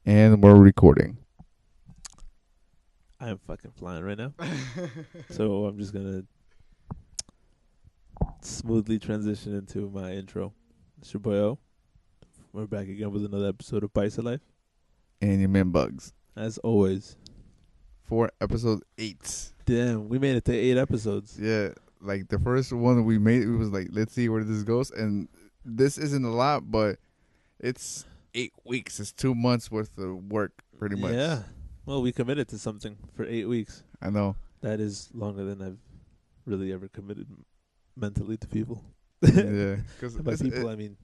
And we're recording. I am fucking flying right now. So I'm just gonna smoothly transition into my intro. It's your boy O. We're back again with another episode of Paisa Life. And your man Bugs. As always. For episode 8. Damn, we made it to 8 episodes. Yeah, like the first one we made, it was like, let's see where this goes. And this isn't a lot, but it's 8 weeks. It's 2 months worth of work, pretty much. Yeah. Well, we committed to something for 8 weeks. I know. That is longer than I've really ever committed mentally to people. Yeah. And by people, I mean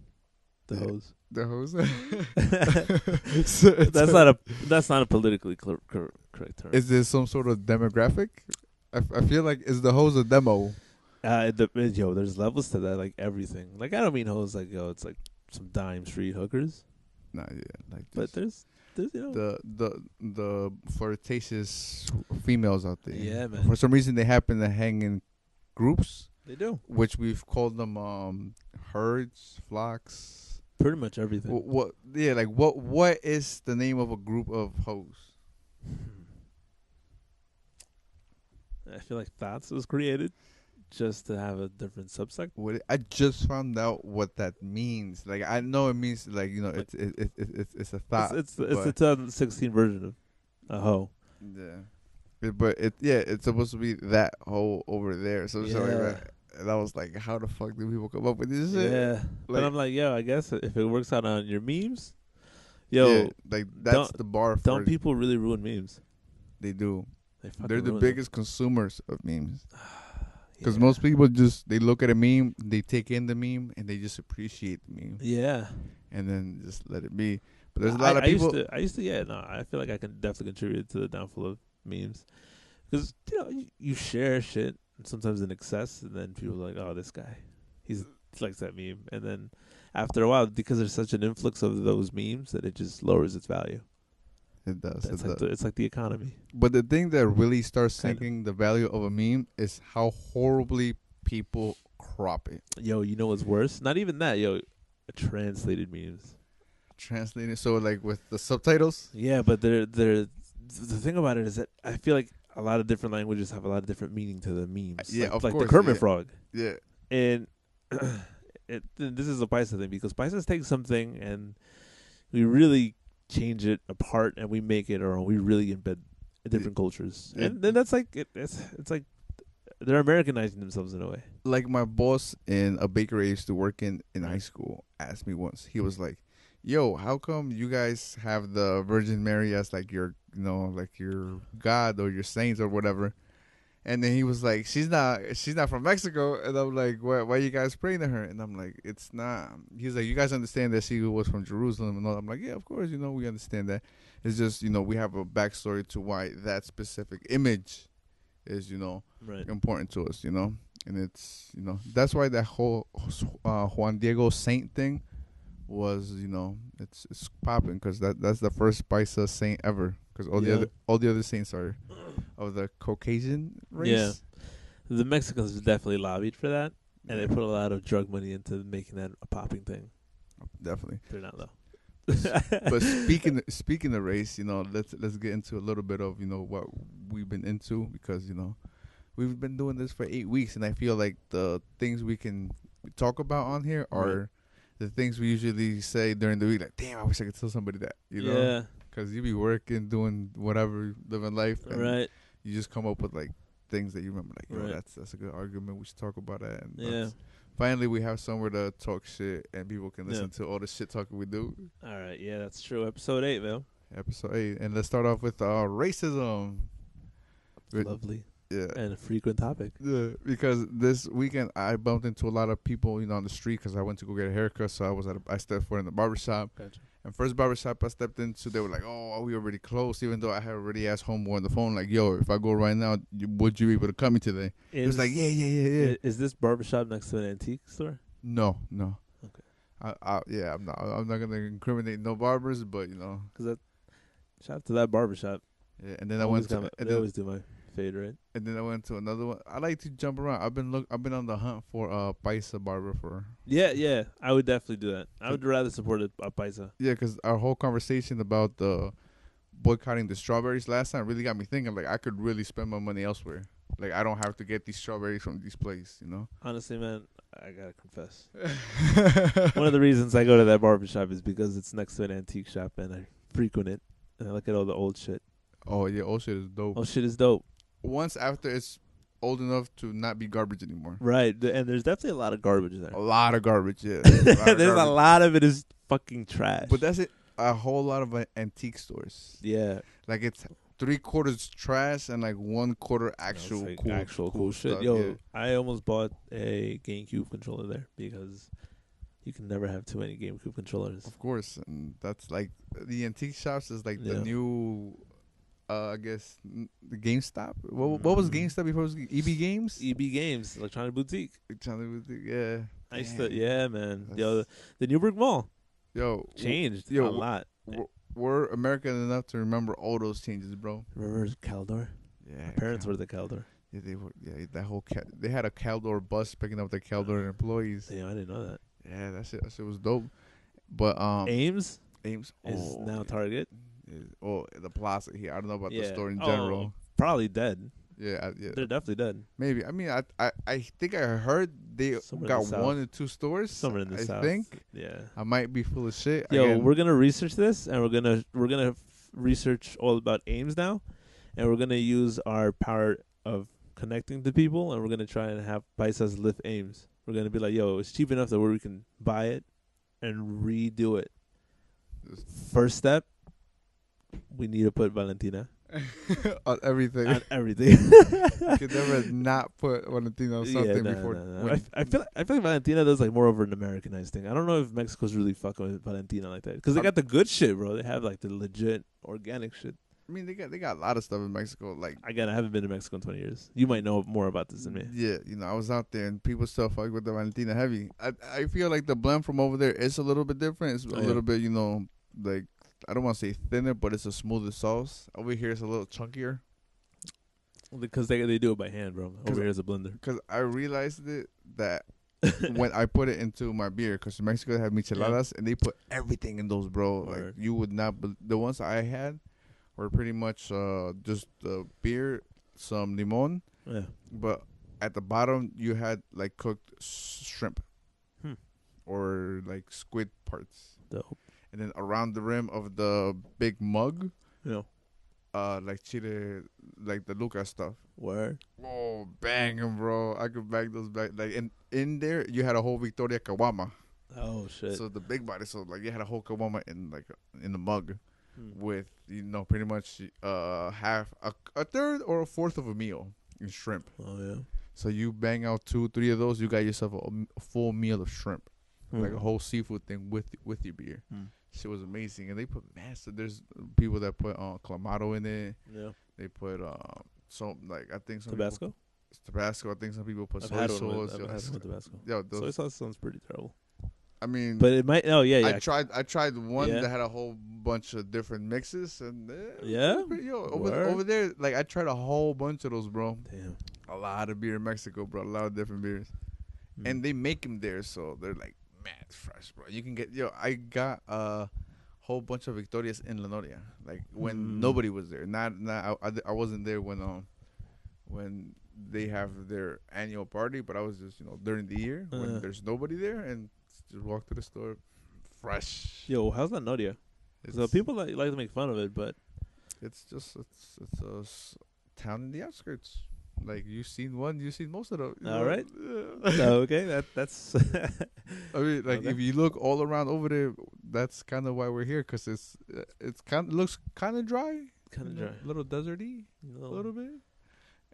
the hoes. The hoes? That's not a politically correct term. Is there some sort of demographic? I feel like, is the hose a demo? There's levels to that, like everything. Like, I don't mean hoes like, it's like some dime street hookers. Nah, yeah. Like, But there's the flirtatious females out there. Yeah, man. For some reason, they happen to hang in groups. They do. Which we've called them herds, flocks. Pretty much everything. What? Yeah, like what is the name of a group of hoes? I feel like Thoughts was created just to have a different subsect. I just found out what that means. Like, I know it means, like, you know, Like, it's a thought. It's the 2016 version of a hoe. Yeah. But it's supposed to be that hoe over there. So Yeah. and I was like, how the fuck do people come up with this shit? Yeah. But Like, I'm like, I guess if it works out on your memes, yeah, like that's the bar for don't people really ruin memes? They do. They They're the ruin biggest consumers of memes. them. Because Yeah. most people they look at a meme, they take in the meme, and they just appreciate the meme. Yeah. And then just let it be. But there's a lot of I people. I used to, I feel like I can definitely contribute to the downfall of memes. Because, you share shit, sometimes in excess, and then people are like, oh, this guy, he likes that meme. And then after a while, because there's such an influx of those memes, that it just lowers its value. It does. It's like the economy. But the thing that really starts Kinda. sinking the value of a meme is how horribly people crop it. You know what's worse? Not even that, translated memes. Translating. So, like, with the subtitles. Yeah, but the thing about it is that I feel like a lot of different languages have a lot of different meaning to the memes. Yeah, of like course, the Kermit yeah. frog. Yeah. And this is a Paisa thing, because Paisas take something and we really change it apart and we make it our own. We really embed different cultures, and then that's like it's like they're Americanizing themselves in a way. Like, my boss in a bakery I used to work in high school asked me once. He was like, yo, how come you guys have the Virgin Mary as like your, like your God or your saints or whatever? And then he was like, she's not from Mexico. And I'm like, why you guys praying to her? And I'm like, it's not. He's like, you guys understand that she was from Jerusalem and all. I'm like, yeah, of course, we understand that. It's just, we have a backstory to why that specific image is, Right. important to us, And it's, that's why that whole Juan Diego Saint thing was, it's popping, because that's the first Paisa saint ever. Because all the other saints are of the Caucasian race. Yeah, the Mexicans definitely lobbied for that, and they put a lot of drug money into making that a popping thing. Definitely. They're not though. But speaking of race, let's get into a little bit of what we've been into, because we've been doing this for 8 weeks, and I feel like the things we can talk about on here are the things we usually say during the week. Like, damn, I wish I could tell somebody that. Yeah. Because you be working, doing whatever, living life, and Right. you just come up with like things that you remember. Like, yo, Right. that's a good argument. We should talk about that. And Yeah. finally, we have somewhere to talk shit, and people can listen Yeah. to all the shit talking we do. All right. Yeah, that's true. Episode 8, man. Episode 8, and let's start off with racism. Lovely. Yeah. And a frequent topic. Yeah, because this weekend I bumped into a lot of people, on the street, because I went to go get a haircut. So I stepped foot in the barbershop. Gotcha. And first barbershop I stepped into, they were like, "Oh, we already closed," even though I had already asked homeboy on the phone, like, "Yo, if I go right now, would you be able to come me today?" He was like, "Yeah." Is this barbershop next to an antique store? No. Okay. I'm not gonna incriminate no barbers, but Because shout out to that barbershop. yeah. And then I went to, They always do my fade, right? And then I went to another one. I like to jump around. I've been on the hunt for a Paisa barber for. Yeah, yeah. I would definitely do that. I would rather support a paisa. Yeah, because our whole conversation about the boycotting the strawberries last time really got me thinking. Like I could really spend my money elsewhere. Like I don't have to get these strawberries from this place. You know. Honestly, man, I gotta confess. One of the reasons I go to that barbershop is because it's next to an antique shop and I frequent it and I look at all the old shit. Oh yeah, old shit is dope. Old shit is dope. Once after it's old enough to not be garbage anymore. Right. And there's definitely a lot of garbage there. A lot of garbage, yeah. There's a lot of it is fucking trash. But that's it. A whole lot of antique stores. Yeah. Like it's 3/4 trash and like 1/4 actual like cool shit. stuff, Yo, yeah. I almost bought a GameCube controller there because you can never have too many GameCube controllers. Of course, and that's like the antique shops is like the Yeah. new, I guess the GameStop. What was GameStop before? It was EB Games. EB Games, Electronic Boutique. Yeah. I used Damn. to, yeah, man. That's- Yo, the Newburgh Mall Yo, changed yo, a lot. we're American enough to remember all those changes, bro. Remember Caldor? Yeah, My parents were the Caldor. Yeah, they were. Yeah, that whole they had a Caldor bus picking up the Caldor employees. Yeah, I didn't know that. Yeah, that shit was dope. But Ames Ames is now Target. the plaza here. I don't know about the Yeah. store in Oh, general. Probably dead. Yeah, They're definitely dead. maybe. I mean, I think I heard they Somewhere in got the South. 1 or 2 stores. Somewhere in the I South. think Yeah. I might be full of shit. Yo, Again, we're gonna research this, and we're gonna research all about Ames now, and we're gonna use our power of connecting to people, and we're gonna try and have Paisas lift Ames. We're gonna be like, yo, it's cheap enough that where we can buy it and redo it. First step, we need to put Valentina on everything. on everything. You could never not put Valentino on something before. when- I feel like Valentina does like more of an Americanized thing. I don't know if Mexico's really fucking with Valentina like that because they got the good shit, bro. They have like the legit organic shit. I mean, they got a lot of stuff in Mexico. Like, Again, I haven't been to Mexico in 20 years. You might know more about this than me. yeah, I was out there and people still fuck with the Valentina heavy. I feel like the blend from over there is a little bit different. It's a little bit, like, I don't want to say thinner, but it's a smoother sauce. Over here, it's a little chunkier. Because they do it by hand, bro. 'Cause- Over here is a blender. Because I realized that when I put it into my beer, because in Mexico they have micheladas, and they put everything in those, bro. Like, Word. you would not, the ones I had were pretty much just beer, some limon, Yeah. but at the bottom you had like cooked shrimp Hmm. or like squid parts, Dope. and then around the rim of the big mug, Yeah. like chile, like the Lucas stuff. Word. Oh, banging, bro! I could bang those back. Like in there, you had a whole Victoria Kawama. Oh, shit. So the big body, so like you had a whole Kawama in the mug Hmm. with pretty much half a third or a fourth of a meal in shrimp. Oh, yeah. So you bang out 2-3 of those, you got yourself a full meal of shrimp, like a Hmm. whole seafood thing with your beer. Hmm. Shit was amazing, and they put massive. There's people that put clamato in it. Yeah. They put I think some Tabasco? People, Tabasco. I think some people put I've soy had sauce. one with, I've Yo, had one with Tabasco. yo, Soy those, sauce sounds pretty terrible. I mean, But it might. Oh, yeah, yeah. I tried one Yeah. that had a whole bunch of different mixes, and Yeah? over Word. over there, like I tried a whole bunch of those, bro. Damn. A lot of beer in Mexico, bro. A lot of different beers, Hmm. and they make them there, so they're like mad fresh, bro. You can get I got a whole bunch of Victorias in La Noria, like when nobody was there. Not I wasn't there when they have their annual party, but I was just during the year when there's nobody there, and just walk to the store, fresh. Yo, how's that Nodia? So people like to make fun of it, but It's just it's a town in the outskirts. Like you've seen most of them. All right. Okay, that's. I mean, like Okay. if you look all around over there, that's kind of why we're here, cause it's looks kind of dry, Kind of dry. a little deserty, a No. little bit,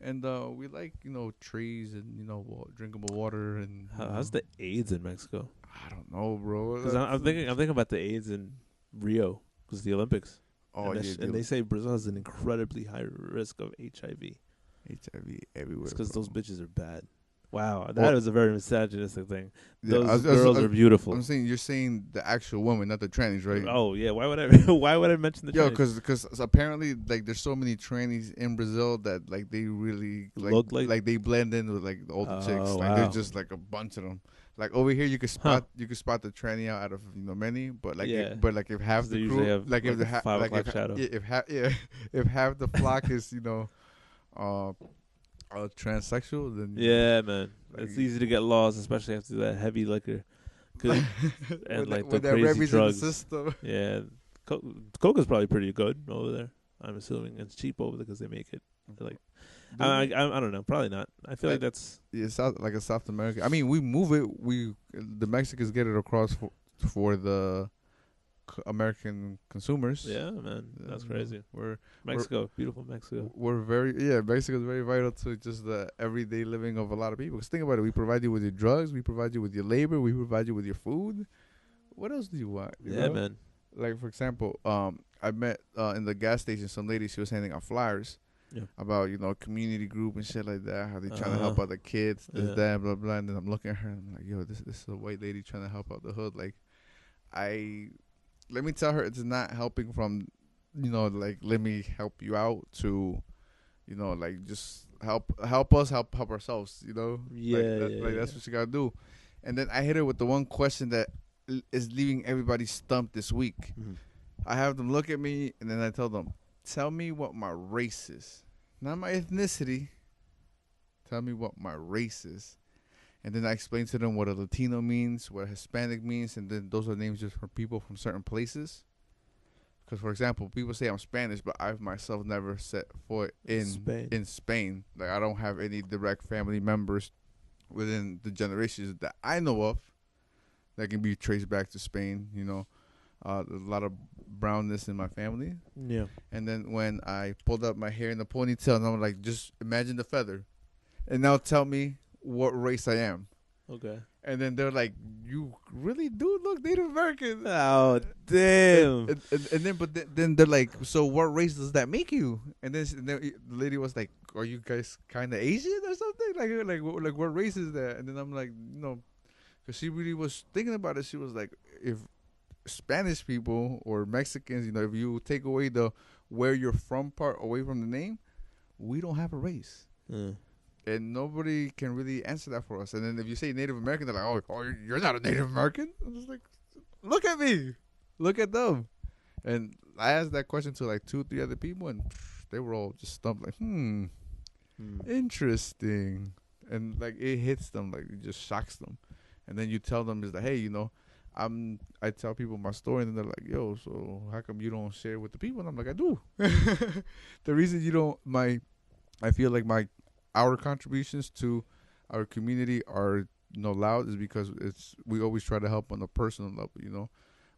and we like trees and drinkable water and. How's the AIDS in Mexico? I don't know, bro. Because I'm thinking about the AIDS in Rio because the Olympics. Oh and, yeah, and they say Brazil has an incredibly high risk of HIV. HIV everywhere. It's because bro. those bitches are bad. Wow, that Or is a very misogynistic thing. yeah, Those girls are I'm beautiful. saying you're saying the actual woman, not the trannies, right? Oh yeah, why would I? Why would I mention the Yo, trannies? cause apparently like there's so many trannies in Brazil that like they really Look like. like they blend in with like all the chicks. Oh Like there's wow. just like a bunch of them. Like over here, Huh. you could spot the tranny out of many, Yeah. but like if half Because the they usually crew, have like if like the a 5 o'clock shadow. yeah, if half yeah, if half the flock is uh, transsexual, then Yeah, man. like It's easy to get lost, especially after that heavy liquor, 'cause, and like the when that crazy Remy's in the drugs. system. Yeah, Coke is probably pretty good over there. I'm assuming it's cheap over there because they make it. Like Do I don't know, probably not. I feel they? like that's Yeah, South like a South America. I mean, we move it. We the Mexicans get it across for the American consumers. yeah, man. That's crazy. We're Mexico, beautiful Mexico. we're very Mexico is very vital to just the everyday living of a lot of people. Cause think about it, we provide you with your drugs, we provide you with your labor, we provide you with your food. What else do you want? You Yeah, know, man. like for example, I met in the gas station some lady. She was handing out flyers Yeah. about community group and shit like that. How they trying to Uh help huh. out the kids, this Yeah. that blah blah. And then I'm looking at her and I'm like, yo, this is a white lady trying to help out the hood. Like, I let me tell her it's not helping from, like let me help you out to, like just help us help ourselves. Yeah, yeah, Like yeah. that's what you gotta do. And then I hit her with the one question that is leaving everybody stumped this week. Mhm. I have them look at me and then I tell them, tell me what my race is, not my ethnicity. Tell me what my race is. And then I explain to them what a Latino means, what a Hispanic means, and then those are names just for people from certain places. Because, for example, people say I'm Spanish, but I've myself never set foot Spain. in Spain. Like, I don't have any direct family members within the generations that I know of that can be traced back to Spain. There's a lot of brownness in my family. Yeah. And then when I pulled up my hair in a ponytail, and I'm like, just imagine the feather. And now tell me what race I am. Okay. And then they're like, "You really do look Native American." Oh And, damn. and then, then they're like, "So what race does that make you?" And then the lady was like, "Are you guys kind of Asian or something? Like what race is that?" And then I'm like, "No," because she really was thinking about it. She was like, "If Spanish people or Mexicans, if you take away the where you're from part away from the name, we don't have a race." Uh, And nobody can really answer that for us. And then if you say Native American, they're like, "Oh, you're not a Native American." I'm just like, look at me, look at them. And I asked that question to like 2, 3 other people, and they were all just stumped, like, hmm. interesting. And like it hits them, like it just shocks them. And then you tell them is that, hey, I tell people my story, and then they're like, "Yo, so how come you don't share with the people?" And I'm like, "I do." The reason you don't, I feel like our contributions to our community are loud is because we always try to help on a personal level.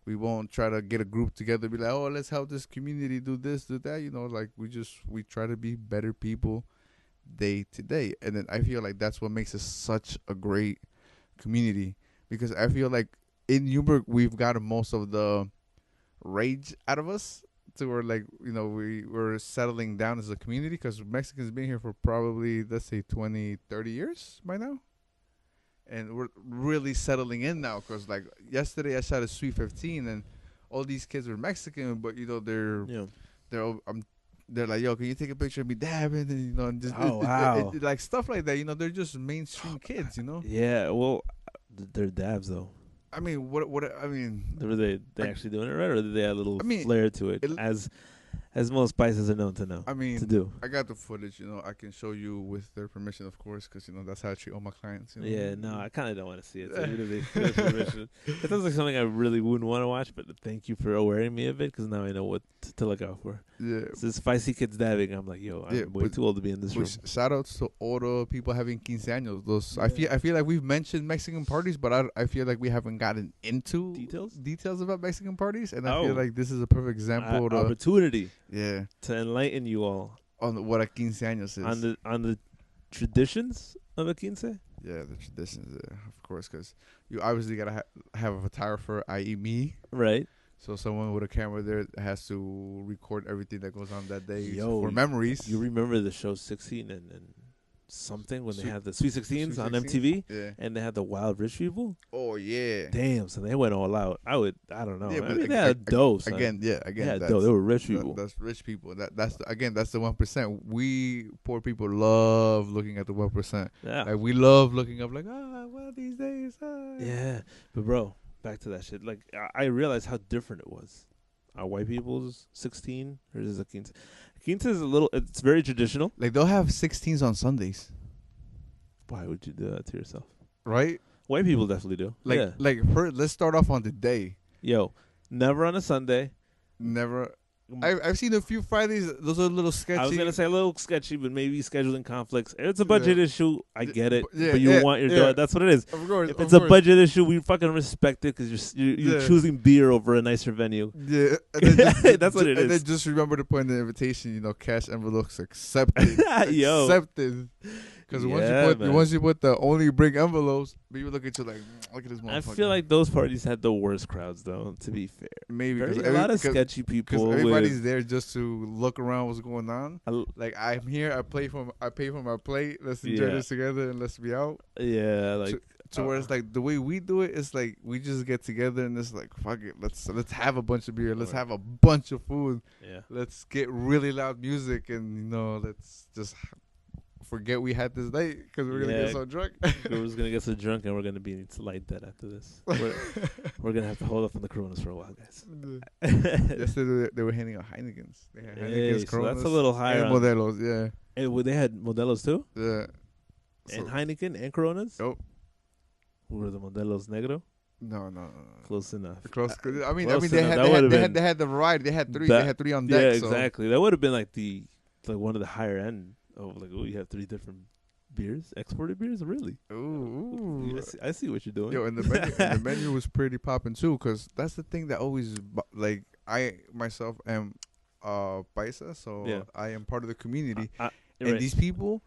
We won't try to get a group together and be like, oh, let's help this community do this, do that. Like we try to be better people day to day. And then I feel like that's what makes us such a great community, because I feel like in Newburgh we've got most of the rage out of us, to where like we're settling down as a community, because Mexicans been here for probably, let's say, 20, 30 years by now, and we're really settling in now. Because like yesterday I shot a Sweet 15, and all these kids were Mexican, but Yeah. they're they're like, yo, can you take a picture of me dabbing, and and just Oh wow. like stuff like that. They're just mainstream kids. Yeah. Well, they're dabs though. I mean, what I mean, Were they I, actually doing it right, or did they add a little I mean, flair to it, it, as most spices are known to know I to mean, do? I got the footage. I can show you with their permission, of course, because that's how I treat all my clients. Yeah, no, I kind of don't want to see it. So even if they give us permission, it sounds like something I really wouldn't want to watch. But thank you for awareing me of it, because now I know what to look out for. Yeah, So this feisty kids dabbing, I'm like, yo, yeah, I'm way too old to be in this room. shout outs to all the people having quinceaños. Those Yeah. I feel like we've mentioned Mexican parties, but I feel like we haven't gotten into Details? about Mexican parties, and I feel Oh, like this is a perfect example to opportunity yeah to enlighten you all on what a quinceaños on is. the traditions of a quince. Yeah, the traditions, of course, because you obviously gotta have a photographer, i.e., me. Right. So someone with a camera there has to record everything that goes on that day Yo, for memories. you remember the show 16 and something when they Sweet- had the Sweet Sweet 16s on 16? MTV, Yeah. and they had the Wild Rich People. Oh yeah. Damn, so they went all out. I don't know. Yeah, I but mean, they had dough, son. again, yeah, They again, had dough. They were rich people. that's rich people. Again, that's the 1%. We poor people love looking at the 1%. Yeah. Like we love looking up, like one of these days. Yeah, but bro, back to that shit. Like I realized how different it was. Are white people's 16 or is it 15? 15 is a little. It's very traditional. Like they'll have 16s on Sundays, Why would you do that to yourself? right? White people definitely do. Like Yeah. let's start off on the day. Yo, never on a Sunday. Never. I've seen a few Fridays. Those are a little sketchy. I was gonna say a little sketchy, but maybe scheduling conflicts. If it's a budget issue, I get it. Yeah, but you yeah, want your yeah. daughter. That's what it is. Of course, If it's a budget issue, we fucking respect it because you're Yeah. choosing beer over a nicer venue. Yeah, and then That's what it and is. then just remember to put in the invitation. Cash envelopes accepted. Yo. Accepted. Because Yeah, man. once you put the only bring envelopes, people look at you like, look at this motherfucker. I feel like those parties had the worst crowds, though. To be fair, maybe a lot of sketchy because people. everybody's there just to look around what's going on. with, Like I'm here, I pay for my plate. Let's enjoy Yeah. this together and let's be out. yeah, like So where it's like the way we do it, it's like we just get together and it's like fuck it, let's have a bunch of beer, let's Right. have a bunch of food, yeah. let's get really loud music, and let's just forget we had this night because we're gonna Yeah. get so drunk. We're just gonna get so drunk and we're gonna be light dead after this. We're gonna have to hold up on the Coronas for a while, guys. Yesterday they were handing out Heinekens. They had Hey, Heinekens, so Coronas, that's a little higher. and On, Modelos. Yeah, they had Modelos too, yeah. and So- Heineken and Coronas. Nope. Who were the Modelos Negro? No. Close enough. Close. I mean, Close they enough. had That they would've had, been- they had the variety. They had three. That- They had three on deck. Yeah, so. exactly. That would have been like one of the higher end of like, oh, you have 3 different beers, exported beers, really? Ooh. I see what you're doing. Yo, and the menu was pretty popping too, cause that's the thing that always like I myself am Paisa, so Yeah. I am part of the community, You're and right. these people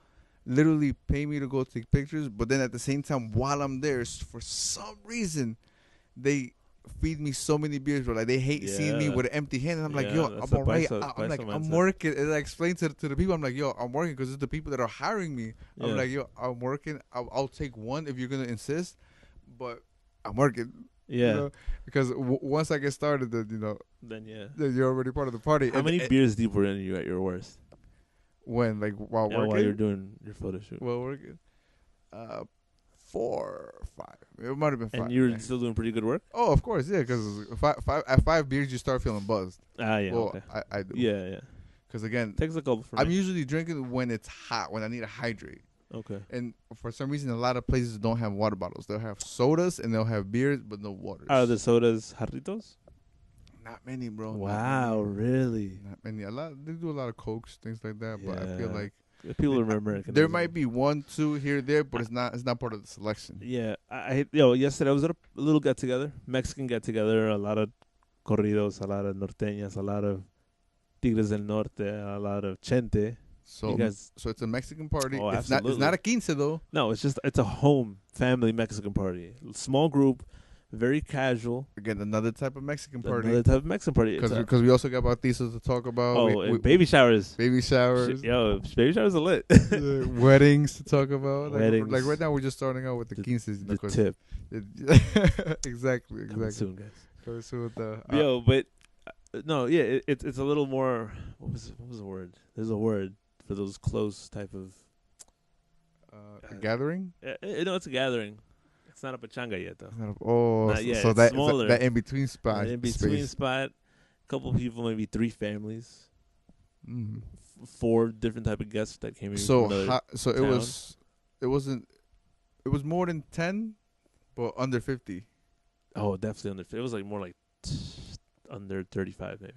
literally pay me to go take pictures, but then at the same time, while I'm there, for some reason, they feed me so many beers, bro. Like they hate seeing me Yeah. with an empty hand, and I'm like, Yeah, yo, that's I'm a alright. Paisa- I'm like, Paisa I'm mindset. working, and I explain to the people, I'm like, yo, I'm working because it's the people that are hiring me. Yeah. I'm like, yo, I'm working. I'll take one if you're gonna insist, but I'm working. Yeah. Because once I get started, then Then yeah. then you're already part of the party. How many beers deep were in you at your worst? When like while Yeah, working? while you're doing your photo shoot. While working, 4 or 5. It might have been 5. And you're yeah. still doing pretty good work? Oh, of course, yeah. Because at 5 beers, you start feeling buzzed. Ah, yeah. Well, Okay. I do. Yeah. Because again, Takes a couple for I'm me. usually drinking when it's hot, when I need to hydrate. Okay. And for some reason, a lot of places don't have water bottles. They'll have sodas and they'll have beers, but no waters. Are the sodas jarritos? Not many, bro. Wow, really? Not many. They do a lot of cokes, things like that. But I feel Yeah. like People remember American. there might be 1, 2 here, there, but it's not part of the selection. Yeah, yesterday I was at a little get together, Mexican get together. A lot of corridos, a lot of norteñas, a lot of tigres del norte, a lot of chente. So You guys, so it's a Mexican party. Oh, It's absolutely. not a quince though. no, it's a home family Mexican party. Small group, very casual. Again, another type of Mexican party. Another type of Mexican party. It's a- Because we also got bautizos to talk about. oh, We- and baby showers. baby showers. Yo, baby showers are lit. Weddings to talk about. Weddings. Like right now, we're just starting out with the The- quinces. the 'cause tip. exactly. Coming soon, guys. Coming soon with the Yo, but no, yeah, it's a little more. What was the word? There's a word for those close type of. a gathering. It's a gathering. It's not a pachanga yet, though. Oh, Not yet, so it's that smaller. that in between spot. In between space. spot, couple people, maybe 3 families, Mhm. 4 different type of guests that came in. So from another it town. it was more than 10, but under 50. Oh, definitely under. It was like more like under 35, maybe.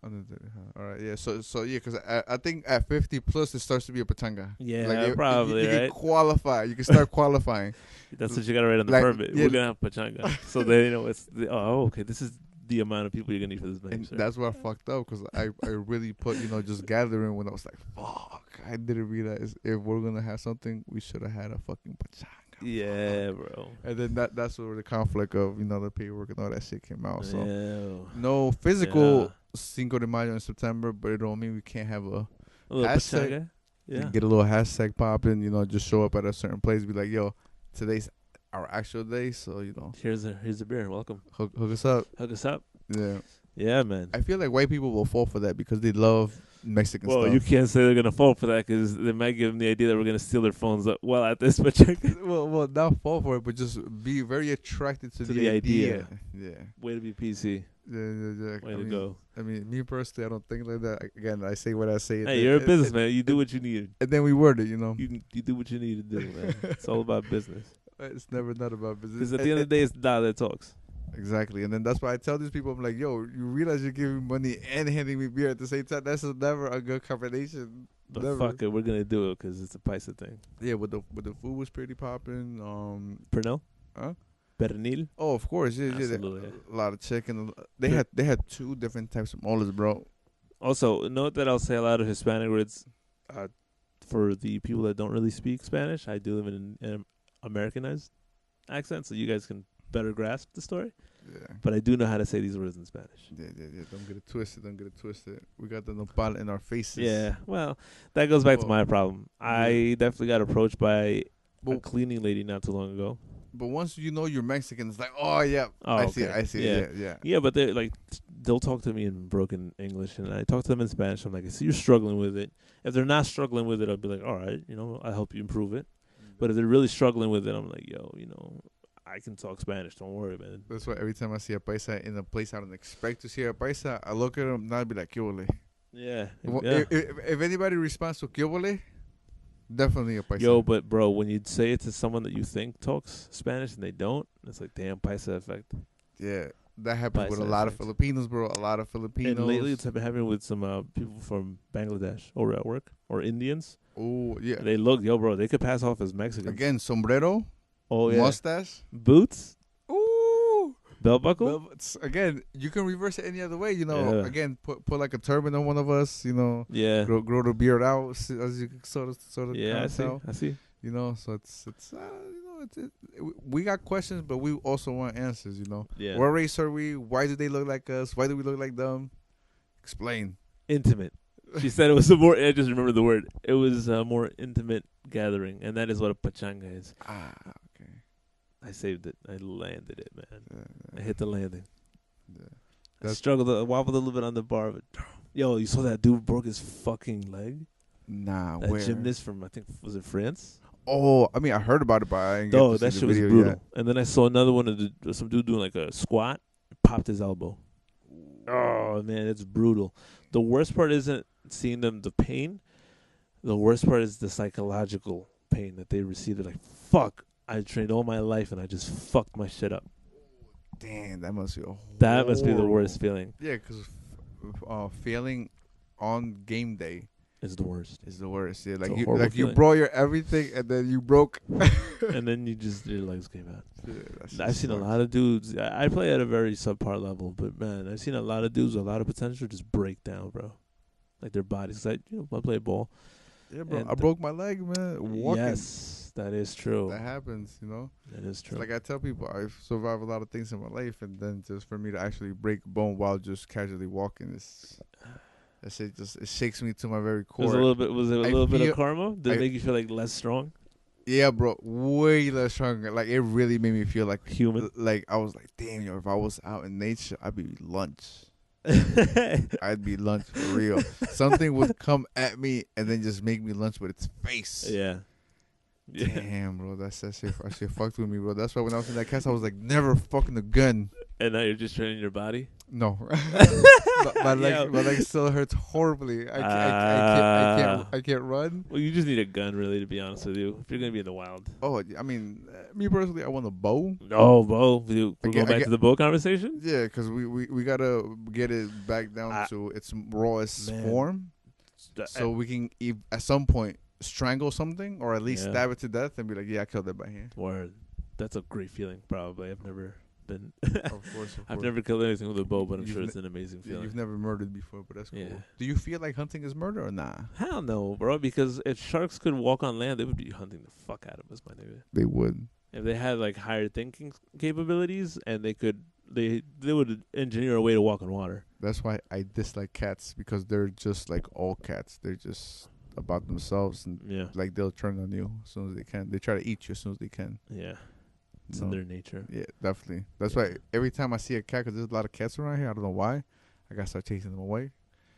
All right, yeah. So yeah, because I think at 50 plus it starts to be a pachanga. Yeah, Like probably, you right? can qualify. You can start qualifying. That's what you gotta write on the Like, permit. yeah. We're gonna have pachanga, so they know it's. Okay, this is the amount of people you're gonna need for this And night. sir. that's where I fucked up because I really put just gathering when I was like, fuck, I didn't realize if we're gonna have something, we should have had a fucking pachanga. Yeah, bro. And then that's where the conflict of the paperwork and all that shit came out. So Yeah. no physical Yeah. Cinco de Mayo in September, but it don't mean we can't have a A little Hashtag- pachanga. Yeah. Get a little hashtag popping. Just show up at a certain place. Be like, yo, today's our actual day. So Here's a beer. Welcome. hook us up. Hook us up. Yeah. Yeah, man. I feel like white people will fall for that because they love Mexican Well, stuff. you can't say they're gonna fall for that because they might give them the idea that we're gonna steal their phones. Well, at this, but check well, not fall for it, but just be very attracted to the idea. Yeah. way to be PC. Yeah. Way to go. I mean, me personally, I don't think like that. Again, I say what I say. Hey, you're a businessman. You do what you need. And then we word it, You do what you need to do, man. It's all about business. It's never not about business. Because at the end of the day, it's the dollar that talks. Exactly. And then that's why I tell these people, I'm like, yo, you realize you're giving me money and handing me beer at the same time. That's never a good combination. But Never. fuck it, we're gonna do it because it's a Paisa thing. Yeah, but the food was pretty popping. Pernil? Huh? Pernil? Oh, of course. Yeah. Absolutely. A lot of chicken. They had two different types of moles, bro. Also, note that I'll say a lot of Hispanic words for the people that don't really speak Spanish. I do them in an Americanized accent, so you guys can better grasp the story. Yeah. But I do know how to say these words in Spanish. Yeah. Don't get it twisted. We got the nopal in our faces. Yeah, well, that goes back to Well, my problem. I definitely got approached by a But, cleaning lady not too long ago. but once you know you're Mexican, it's like, oh, yeah. Oh, I okay. see Yeah. it. Yeah. Yeah, but they'll talk to me in broken English, and I talk to them in Spanish. I'm like, I see you're struggling with it. If they're not struggling with it, I'll be like, all right, I'll help you improve it. But if they're really struggling with it, I'm like, yo, I can talk Spanish. Don't worry, man. That's why every time I see a paisa in a place I don't expect to see a paisa, I look at them and I'll be like, "Kyo vole?" Yeah. If anybody responds to "Kyo vole?" Definitely a paisa. Yo, but bro, when you say it to someone that you think talks Spanish and they don't, it's like, damn, Paisa effect. Yeah, that happens with a Paisa lot of effect. Filipinos, bro. A lot of Filipinos. And lately, it's been happening with some people from Bangladesh or at work or Indians. Oh yeah. They look, yo, bro, they could pass off as Mexicans. Again, sombrero, Oh yeah, mustache. boots, Ooh. belt buckle. Well, again, you can reverse it any other way. Yeah. Again, put like a turban on one of us. Yeah, Grow the beard out, as you sort of. yeah, tell. I see. So it's we got questions, but we also want answers. Yeah, What race are we? Why do they look like us? Why do we look like them? Explain. intimate. She said it was a more. I just remember the word. It was a more intimate gathering, and that is what a pachanga is. Okay. I saved it. I landed it, man. Yeah. I hit the landing. Yeah. I struggled. I wobbled a little bit on the bar, but yo, you saw that dude broke his fucking leg. Nah, That where? gymnast from, I think, was it France? Oh, I mean, I heard about it, but I didn't get Oh, to that see shit the was video brutal. yet. And then I saw another one of some dude doing like a squat, popped his elbow. Oh man, it's brutal. The worst part isn't seeing them the pain. The worst part is the psychological pain that they receive. They're like, "Fuck, I trained all my life and I just fucked my shit up." Damn, that must be That must be the horrible. worst feeling. Yeah, because failing on game day It's the worst. is the worst. Yeah, It's like a you horrible you feeling. brought your everything and then you broke. And then your legs came out. Yeah, that shit I've seen a sucks. lot of dudes. I play at a very subpar level, but man, I've seen a lot of dudes with a lot of potential just break down, bro. Like their bodies. I play ball. Yeah, bro. and I broke my leg, man. Walking. Yes, that is true. That happens, That is true. Like I tell people, I've survived a lot of things in my life, and then just for me to actually break a bone while just casually walking that shit it shakes me to my very core. Was it a little bit feel- of karma? Did it I- make you feel like less strong? Yeah, bro, way less stronger. Like it really made me feel like Human. Like I was like, damn, if I was out in nature, I'd be lunch. I'd be lunch for real. Something would come at me and then just make me lunch with its face. Yeah. Damn, bro, that shit fucked with me, bro. That's why when I was in that cast, I was like, never fucking a gun. And now you're just training your body? No, Yo. my leg still hurts horribly. I can't run. Well, you just need a gun, really, to be honest with you. If you're going to be in the wild. Oh, I mean, me personally, I want a bow. No, Bo. We're I going get- back to the bow conversation? Yeah, because we gotta get it back down to its rawest Man. form, so we can at some point strangle something or at least Yeah. stab it to death and be like, yeah, I killed it by hand. Word. That's a great feeling, probably. I've never been... Of course. I've never killed anything with a bow, but I'm You've sure ne- it's an amazing feeling. You've never murdered before, but that's cool. Yeah. Do you feel like hunting is murder or nah? Hell no, bro. Because if sharks could walk on land, they would be hunting the fuck out of us, my nigga. They would. If they had like higher thinking capabilities and they would engineer a way to walk on water. That's why I dislike cats, because they're just like all cats. They're just about themselves, and Yeah. like they'll turn on you as soon as they can. They try to eat you as soon as they can. Yeah. It's You in know? their nature. Yeah, definitely. That's Yeah. why every time I see a cat, because there's a lot of cats around here, I don't know why, I gotta start chasing them away.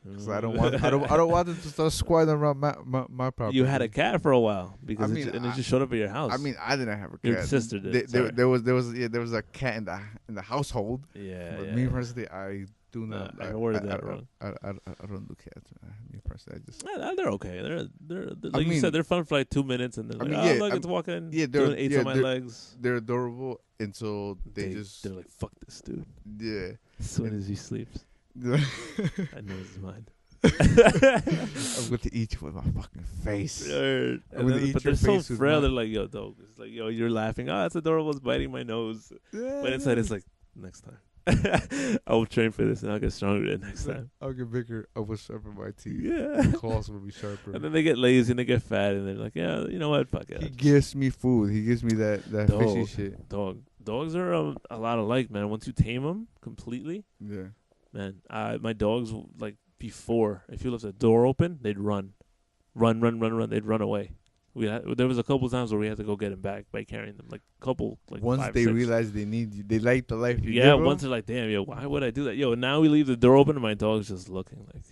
Because I don't want them to start squatting around my You property. had a cat for a while I because mean, it just showed up at your house. I mean, I didn't have a Your cat. sister did. Sorry. There was a cat in the household. Yeah, But yeah. me personally, I do not. I worded that wrong. I don't do cats. Me personally, I just. They're okay. They're I like you mean, said, they're fun for like 2 minutes, and then I like, mean, oh yeah, look, it's walking. yeah, doing eights on my legs. They're adorable until they're like, fuck this dude. yeah. As soon as he sleeps, Yeah. I know his mind. I'm going to eat you with my fucking face. But they're so frail. They're like, yo, dog. It's like, yo, you're laughing. Oh, that's adorable. It's biting my nose. Yeah. But inside, it's like, next time. I will train for this, and I'll get stronger the next time. I'll get bigger. I will sharpen my teeth. Yeah. My claws will be sharper. And then they get lazy and they get fat, and they're like, yeah, you know what? Fuck it. He gives me food. He gives me that fishy shit. Dogs are a lot alike, man. Once you tame them completely, Yeah. man. My dogs, like, before, if you left the door open, they'd run. They'd run away. There was a couple times where we had to go get them back by carrying them. Once 5, they 6. realize they need you, they like the life you Yeah, give once them. they're like, damn, yo, why would I do that? Yo, now we leave the door open and my dog's just looking like,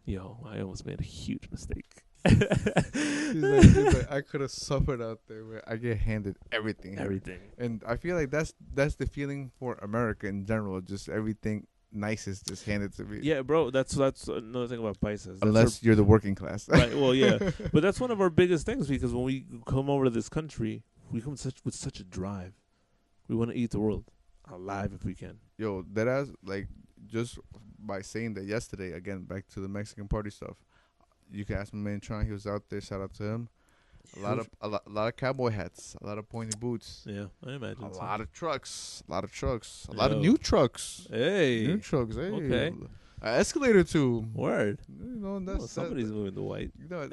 yo, I almost made a huge mistake. He's like, I could have suffered out there where I get handed everything. Everything. And I feel like that's the feeling for America in general. Just everything nice is just handed to me. Yeah, bro, that's another thing about Paisas. Unless you're the working class. Right, well, yeah. But that's one of our biggest things, because when we come over to this country, we come with such a drive. We want to eat the world alive if we can. Yo, that has, like, just by saying that yesterday, again, back to the Mexican party stuff, you can ask my man Tron, he was out there, shout out to him. A lot of cowboy hats, a lot of pointy boots. Yeah, I imagine. A lot of trucks, a lot of Yo. new trucks. Hey. New trucks, hey. Okay. An escalator too. Word. You know, that's Somebody's moving to white. You know,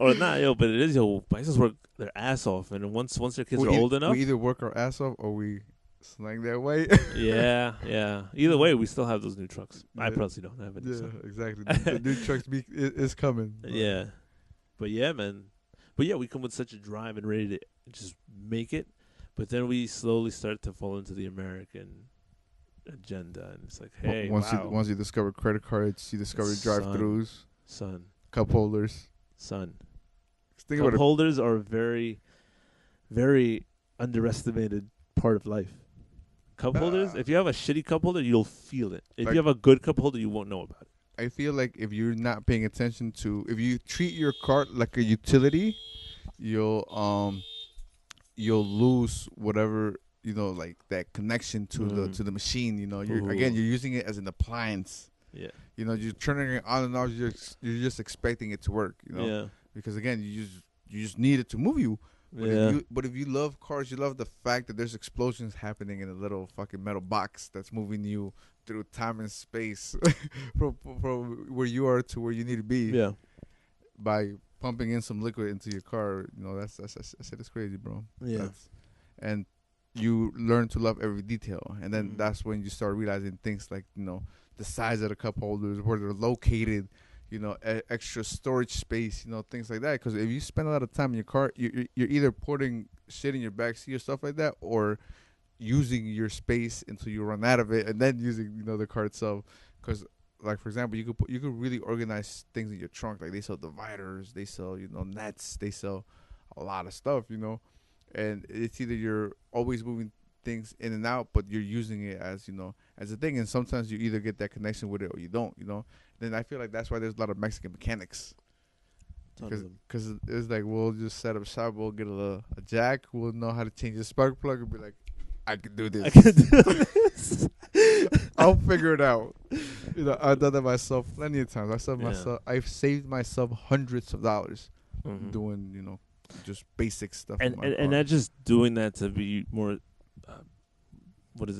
Or not, yo, but it is, yo, Paisas work their ass off, and once their kids are old enough. we either work our ass off or we slang that way. yeah. Either way, we still have those new trucks. I Yeah. personally don't have any. Yeah, so. exactly. The new trucks is coming. Yeah. But yeah, man. But yeah, we come with such a drive and ready to just make it. But then we slowly start to fall into the American agenda. And it's like, hey, once you discover credit cards, you discover drive-thrus, cup holders. Think Cup about holders are a very, very underestimated part of life. Cup holders, if you have a shitty cup holder, you'll feel it. If you have a good cup holder, you won't know about it. I feel like if you're not paying attention to, if you treat your cart like a utility, you'll lose whatever, like that connection to the machine. You're using it as an appliance. Yeah. You're turning it on and off. You're just expecting it to work. Yeah. Because again, you just need it to move you. But if you love cars, you love the fact that there's explosions happening in a little fucking metal box that's moving you through time and space from where you are to where you need to be. Yeah. By pumping in some liquid into your car, that's I said it's crazy, bro. Yeah. And you learn to love every detail, and then that's when you start realizing things like the size of the cup holders, where they're located. Extra storage space, things like that. Because if you spend a lot of time in your car, you're either putting shit in your backseat or stuff like that, or using your space until you run out of it, and then using the car itself. Because, like, for example, you could really organize things in your trunk. Like, they sell dividers, they sell nets, they sell a lot of stuff, and it's either you're always moving things in and out, but you're using it as as a thing, and sometimes you either get that connection with it or you don't. Then I feel like that's why there's a lot of Mexican mechanics, because it's like, we'll just set up shop, we'll get a jack, we'll know how to change the spark plug, and be like, I can do this. I'll figure it out. I've done that myself plenty of times. I've saved myself hundreds of dollars doing just basic stuff. And not just doing that to be more,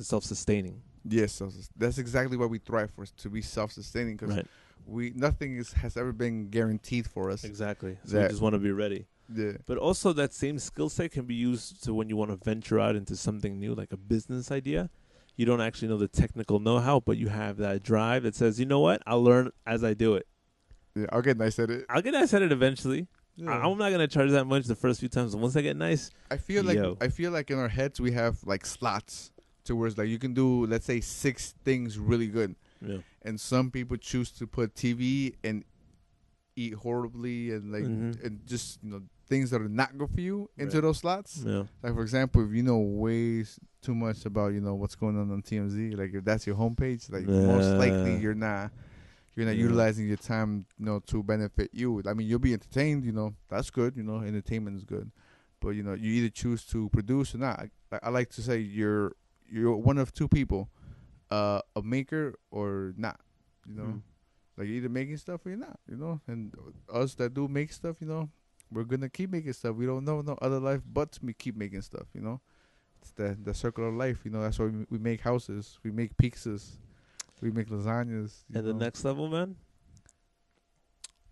self-sustaining. Yes, that's exactly what we thrive for, to be self-sustaining, because nothing has ever been guaranteed for us. Exactly. So we just want to be ready. Yeah. But also that same skill set can be used to when you want to venture out into something new, like a business idea. You don't actually know the technical know-how, but you have that drive that says, you know what, I'll learn as I do it. Yeah, I'll get nice at it. I'll get nice at it eventually. Yeah. I'm not gonna charge that much the first few times. Once I get nice, I feel yo. like in our heads we have like slots towards like you can do, let's say, 6 things really good, Yeah. and some people choose to put TV and eat horribly and like and just things that are not good for you into Right. those slots. Yeah. Like for example, if you know too much about what's going on TMZ, like if that's your homepage, like most likely you're not utilizing your time to benefit you. I mean, you'll be entertained, that's good, entertainment is good, but you either choose to produce or not. I like to say you're one of two people, a maker or not, like you're either making stuff or you're not, and us that do make stuff, we're gonna keep making stuff. We don't know no other life but to keep making stuff, it's the circle of life, that's why we make houses, we make pizzas, we make lasagnas. And the next level, man.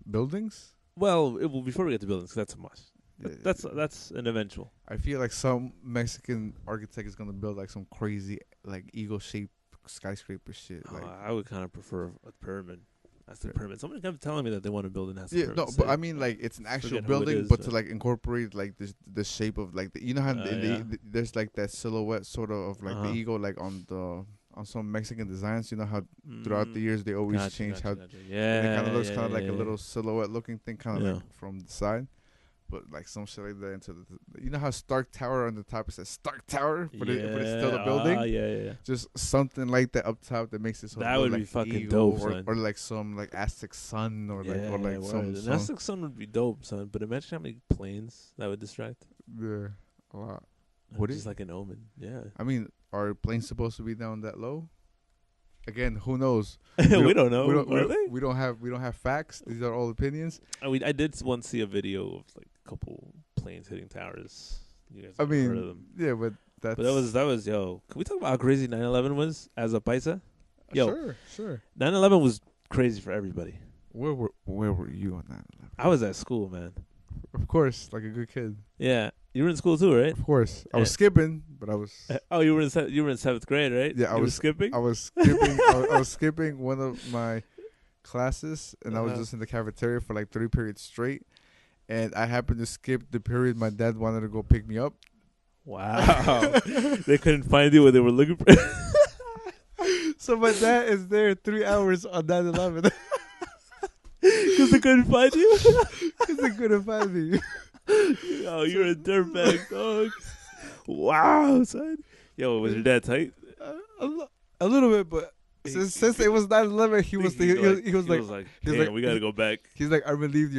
Buildings. Well, before we get to buildings, 'cause that's a must. Yeah, That's an eventual. I feel like some Mexican architect is gonna build like some crazy like eagle shaped skyscraper shit. Like I would kind of prefer a pyramid. That's the pyramid. Somebody kept telling me that they want to build an yeah, no, but I mean like it's an actual forget who it building, is, but to like incorporate like the shape of like how there's like that silhouette sort of like the eagle like on some Mexican designs, how throughout the years they always change how yeah, it kind of looks yeah, kind of like yeah. a little silhouette looking thing, kind of like from the side. But like some shit like that into how Stark Tower on the top it says Stark Tower, but it's still a building. Yeah. Just something like that up top that makes it so that would like be fucking eagle, dope, son. or like some like Aztec sun or like some an Aztec sun would be dope, son. But imagine how many planes that would distract. yeah, a lot. Would just it? like an omen, yeah. I mean, are planes supposed to be down that low? Again, who knows? We don't know. We don't have facts. These are all opinions. I did once see a video of like a couple planes hitting towers. You guys I might have heard of mean, them. yeah, but that's. But that was yo. Can we talk about how crazy 9/11 was as a Paisa? Yo, Sure. 9/11 was crazy for everybody. Where were you on that? I was at school, man. Of course, like a good kid. Yeah, you were in school too, right? Of course, I was skipping, but I was. Oh, you were in 7th grade, right? Yeah, I was skipping. I was skipping. I was skipping one of my classes, and I was just in the cafeteria for like 3 periods straight. And I happened to skip the period my dad wanted to go pick me up. Wow, they couldn't find you when they were looking for. So my dad is there 3 hours on 9/11 because they couldn't find you. because they couldn't find me. Oh, you're a dirtbag, dog. Wow, son. Yo, was your dad tight? A little bit, but since it was 9/11, he was like, damn, we gotta go back. He's like, I'm relieved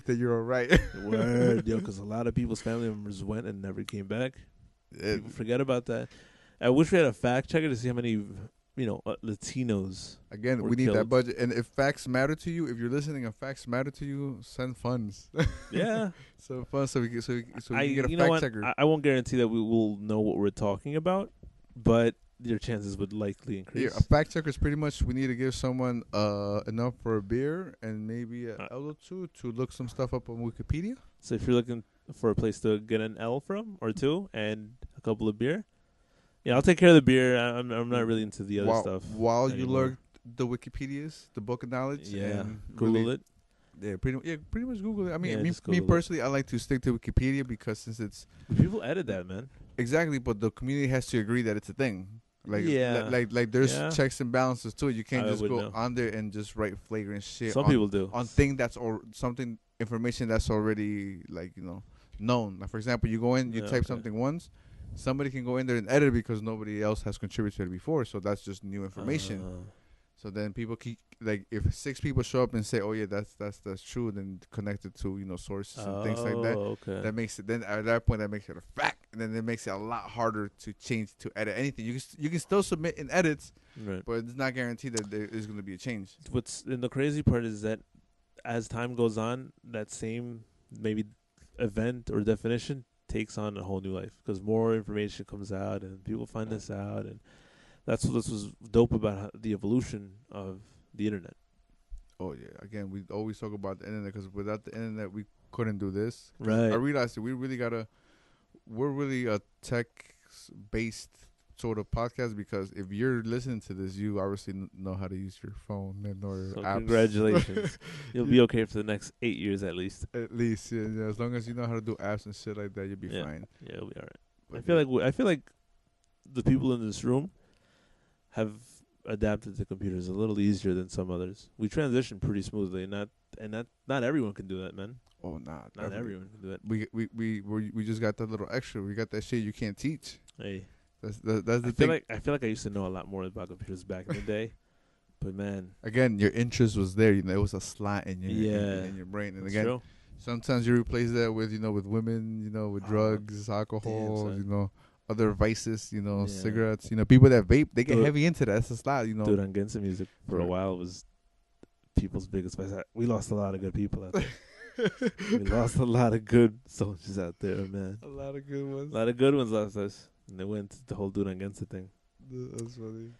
that you're all right. Word, yo, because a lot of people's family members went and never came back. People forget about that. I wish we had a fact checker to see how many, Latinos. Again, we need that budget. And if facts matter to you, if you're listening and facts matter to you, send funds. Yeah, so funds so we can get a fact checker. I won't guarantee that we will know what we're talking about, but your chances would likely increase. Yeah, a fact checker is pretty much we need to give someone enough for a beer and maybe an L or two to look some stuff up on Wikipedia. So if you're looking for a place to get an L from or two and a couple of beer, yeah, I'll take care of the beer. I'm not really into the other stuff. While you learn the Wikipedias, the book of knowledge, and Google it. Yeah, pretty much Google it. I mean, Yeah, me personally, I like to stick to Wikipedia because since it's people edit that, man. Exactly, but the community has to agree that it's a thing. Like, like there's checks and balances to it. You can't just go on there and just write flagrant shit. Some people do on thing that's something information that's already known. Like for example, you go in, you type something once, somebody can go in there and edit it because nobody else has contributed to it before. So that's just new information. So then people keep if 6 people show up and say, "Oh yeah, that's true," then connect it to sources and things like that. Okay. That makes it then at that point that makes it a fact, and then it makes it a lot harder to change to edit anything. You can still submit in edits, right, but it's not guaranteed that there is going to be a change. And the crazy part is that as time goes on, that same maybe event or definition takes on a whole new life because more information comes out and people find this out, and that's what this was dope about the evolution of the internet. Oh yeah, again, we always talk about the internet because without the internet, we couldn't do this. Right. I realized that we're really a tech-based sort of podcast because if you're listening to this, you obviously know how to use your phone and or So apps. congratulations. You'll be okay for the next 8 years at least. At least, yeah, as long as you know how to do apps and shit like that, you'll be Yeah. fine. Yeah, you'll be alright. But I feel like the people in this room have adapted to computers a little easier than some others. We transition pretty smoothly, not everyone can do that, man. oh nah, Not definitely. everyone can do it. We just got that little extra. We got that shit you can't teach. Hey, That's the I thing. feel like I used to know a lot more about computers back in the day, but man, Again, your interest was there. You know, it was a slot in your Yeah. in your brain. And it's again, true. sometimes you replace that with with women. With drugs, alcohol. son. Other vices. Yeah. Cigarettes. People that vape, they get Dude. heavy into that. It's a slot. Dude, on Gensa music for a Right. while was people's biggest vice. We lost a lot of good people out there. We lost a lot of good soldiers out there, man. A lot of good ones. A lot of good ones lost us. And they went to the whole dude on Gensa thing. That's funny.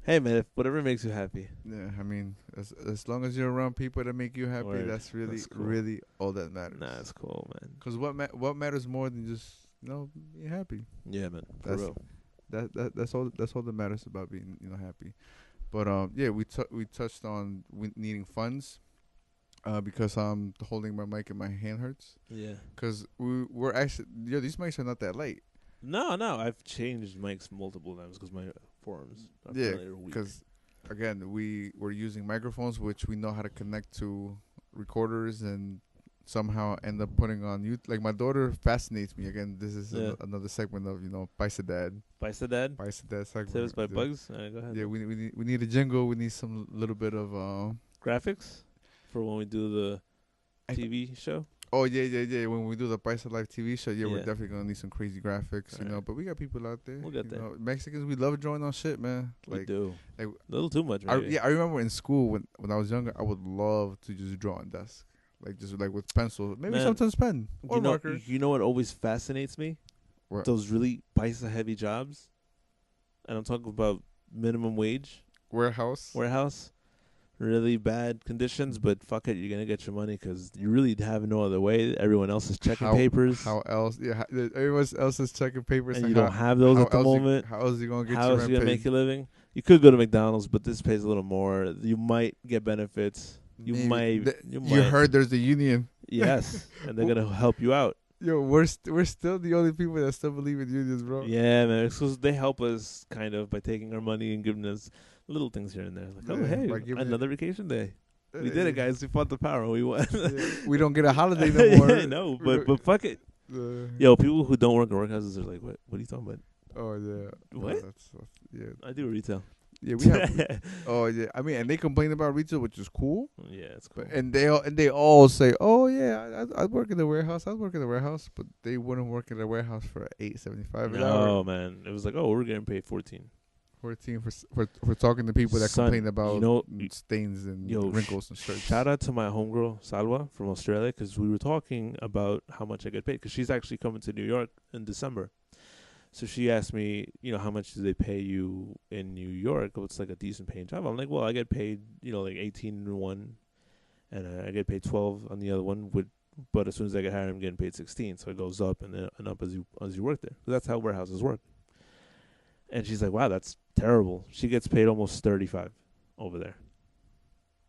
Hey, man, if whatever makes you happy. Yeah, I mean, as long as you're around people that make you happy, Word. that's really That's cool. really all that matters. Nah, it's cool, man. Cause what matters more than just being happy. Yeah, man. For That's real. that's all that matters about being happy. But yeah, we touched on needing funds, because I'm holding my mic and my hand hurts. Yeah. Cause we're actually these mics are not that light. No, I've changed mics multiple times because my forearms are Yeah, really weak. because again we're using microphones which we know how to connect to recorders and somehow end up putting on you. Like my daughter fascinates me. Again, this is Yeah. another segment of Paisa Dad. Paisa Dad? Paisa Dad segment. Say this by Yeah. Bugs? All right, go ahead. Yeah, we need a jingle. We need some little bit of Graphics for when we do the I- TV show? Oh yeah. When we do the Paisa Life TV show, we're Yeah. definitely gonna need some crazy graphics, Right. But we got people out there. We'll get there. Mexicans, we love drawing on shit, man. We do. like- A little too much, I maybe. remember in school when I was younger, I would love to just draw on desk, just with pencil, maybe Man, sometimes pen or marker. You know what always fascinates me? What? Those really Paisa heavy jobs. And I'm talking about minimum wage, warehouse. Really bad conditions, but fuck it, you're going to get your money because you really have no other way. Everyone else is checking papers. How else? Yeah, everyone else is checking papers, and you don't have those at the moment. How else you gonna get How your else rent you going to paid? make your living? You could go to McDonald's, but this pays a little more. You might get benefits. You Maybe. might. You heard there's a union. Yes, and they're going to help you out. Yo, we're still the only people that still believe in unions, bro. Yeah, man. So they help us kind of by taking our money and giving us little things here and there. Like, oh, Yeah, hey, by giving another vacation day. We did it, guys. We fought the power and we won. We don't get a holiday no more. Yeah, no, but fuck it. Yo, people who don't work in workhouses are like, what? What are you talking about? Oh yeah. What? Yeah. I do retail. Yeah, we have. Oh yeah. I mean, and they complain about retail, which is cool. Yeah, it's cool. But and they all say, "Oh yeah, I work in the warehouse. But they wouldn't work in the warehouse for $8.75 an hour. No, man. It was like, oh, we're getting paid 14. 14 for talking to people that Son, complain about stains and wrinkles and shirts. Shout out to my homegirl Salwa from Australia because we were talking about how much I get paid because she's actually coming to New York in December. So she asked me, how much do they pay you in New York? What's like a decent paying job? I'm like, well, I get paid, like 18 in one, and I get paid 12 on the other one. But as soon as I get hired, I'm getting paid 16. So it goes up and up as you work there. So that's how warehouses work. And she's like, wow, that's terrible. She gets paid almost 35 over there.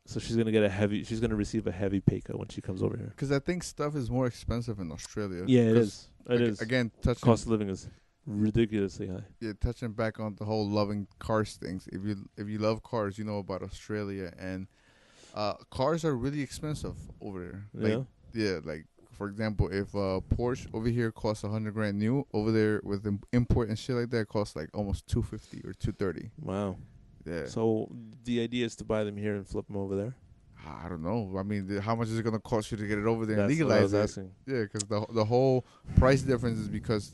So she's gonna receive a heavy pay cut when she comes over here. Because I think stuff is more expensive in Australia. Yeah, it is. It is. Again, cost of living is ridiculously high. Yeah, touching back on the whole loving cars things. If you love cars, you know about Australia, and cars are really expensive over there. Like for example, if a Porsche over here costs $100,000 new, over there with import and shit like that, it costs like almost $250 or $230. Wow. Yeah. So the idea is to buy them here and flip them over there. I don't know. I mean, how much is it gonna cost you to get it over there and That's legalize what I was it? asking. Yeah, because the whole price difference is because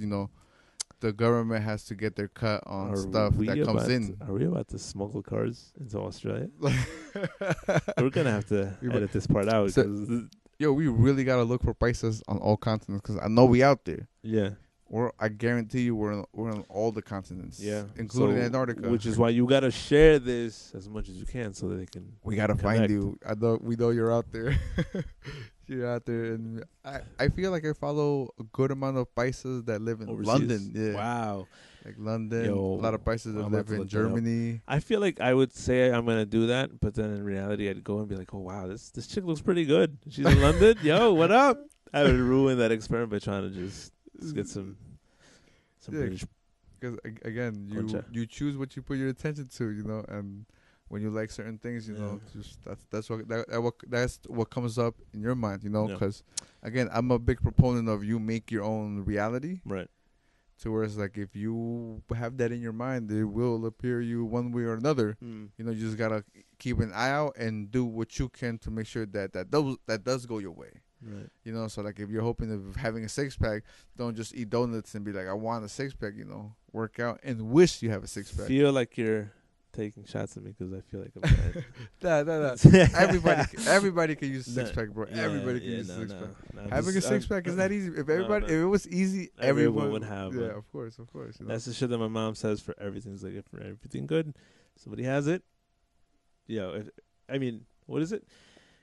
the government has to get their cut on stuff that comes in. Are we about to smuggle cars into Australia? We're gonna have to edit this part out. Yo, we really gotta look for prices on all continents because I know we out there. Yeah. I guarantee you, we're on all the continents. Yeah, including Antarctica. Which is why you gotta share this as much as you can so that they can. We gotta find you. We know you're out there. You're out there, and I feel like I follow a good amount of Paisas that live in Overseas. London. Yeah, Wow. like London. A lot of Yo, Paisas that I'm about live to in look that up. Germany. I feel like I would say I'm gonna do that, but then in reality, I'd go and be like, "Oh wow, this chick looks pretty good. She's in London. Yo, what up?" I would ruin that experiment by trying to just get some Yeah, British because again, concha. you choose what you put your attention to, and when you like certain things, Yeah. just that's what comes up in your mind, Yeah. because again, I'm a big proponent of you make your own reality. Right. To where it's like if you have that in your mind, it will appear you one way or another. Mm. You just gotta keep an eye out and do what you can to make sure that does go your way. Right. So like if you're hoping of having a 6-pack, don't just eat donuts and be like, I want a 6-pack. Work out and wish you have a 6-pack. Feel like you're taking shots at me because I feel like I'm bad. Nah. Everybody can use a 6-pack, bro. Everybody can use a 6-pack. Having a 6-pack is not easy. If if it was easy, everyone would have Yeah, one. of course. That's the shit that my mom says for everything. It's like if for everything good, somebody has it. What is it?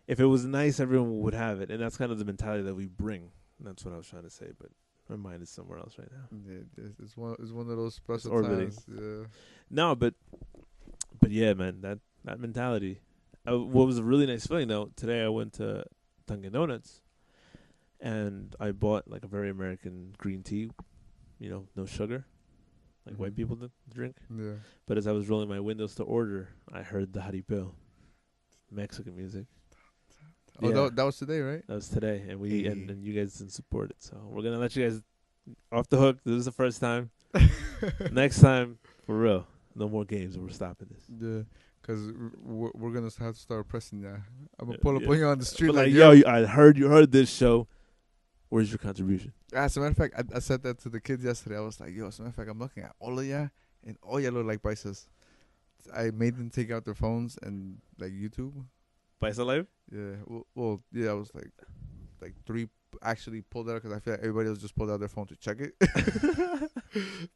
If it was nice, everyone would have it, and that's kind of the mentality that we bring. That's what I was trying to say, but my mind is somewhere else right now. Yeah, it's one of those special orbiting. times. Yeah. No, but yeah, man, that mentality. What was a really nice feeling though? Today I went to Dunkin' Donuts, and I bought like a very American green tea. No sugar, like white people drink. Yeah. But as I was rolling my windows to order, I heard the jaripeo, Mexican music. Oh, Yeah. that was today, right? That was today, and Hey. and you guys didn't support it, so we're gonna let you guys off the hook. This is the first time. Next time, for real, no more games. We're stopping this. Yeah, because we're gonna have to start pressing that. I'm gonna pull up on you on the street But like, yo, I heard you heard this show. Where's your contribution? As a matter of fact, I said that to the kids yesterday. I was like, yo, as a matter of fact, I'm looking at all of ya, and all ya look like Paisas. I made them take out their phones and like YouTube. Paisa Life? Yeah, well, yeah, I was like 3 actually pulled out because I feel like everybody else just pulled out their phone to check it.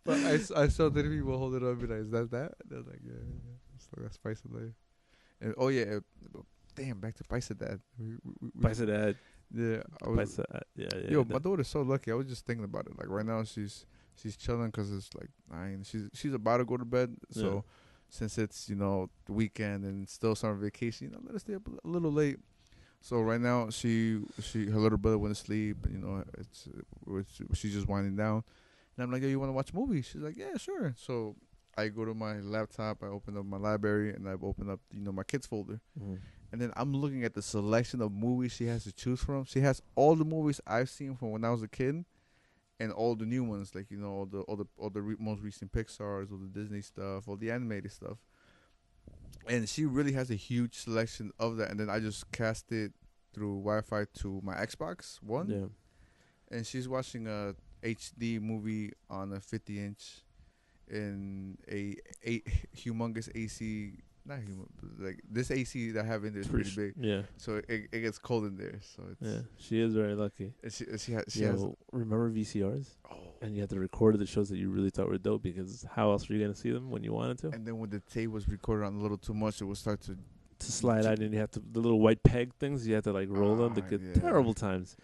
But I saw 3 people hold it up and be like, is that? They're like, yeah. So that's Paisa Life. And damn, back to Paisa Dad. Paisa Dad. Yeah, Yeah. Yo, my daughter's so lucky. I was just thinking about it. Like right now, she's chilling because it's like 9. She's about to go to bed. So since it's the weekend and still summer vacation, let her stay up a little late. So right now, her little brother went to sleep. And, she's just winding down. And I'm like, yo, you want to watch a movie? She's like, yeah, sure. So I go to my laptop. I open up my library and I've opened up my kids folder. Mm-hmm. And then I'm looking at the selection of movies she has to choose from. She has all the movies I've seen from when I was a kid, and all the new ones, like all the most recent Pixar's, all the Disney stuff, all the animated stuff. And she really has a huge selection of that. And then I just cast it through Wi-Fi to my Xbox One. Yeah. And she's watching a HD movie on a 50-inch in a humongous AC. Not human, but like this AC that I have in there is pretty big. Yeah. So it gets cold in there. So it's she is very lucky. She has. Remember VCRs? Oh. And you had to record the shows that you really thought were dope because how else were you gonna see them when you wanted to? And then when the tape was recorded on a little too much, it would start to slide out, and you have to the little white peg things. You have to like roll them. They get terrible times.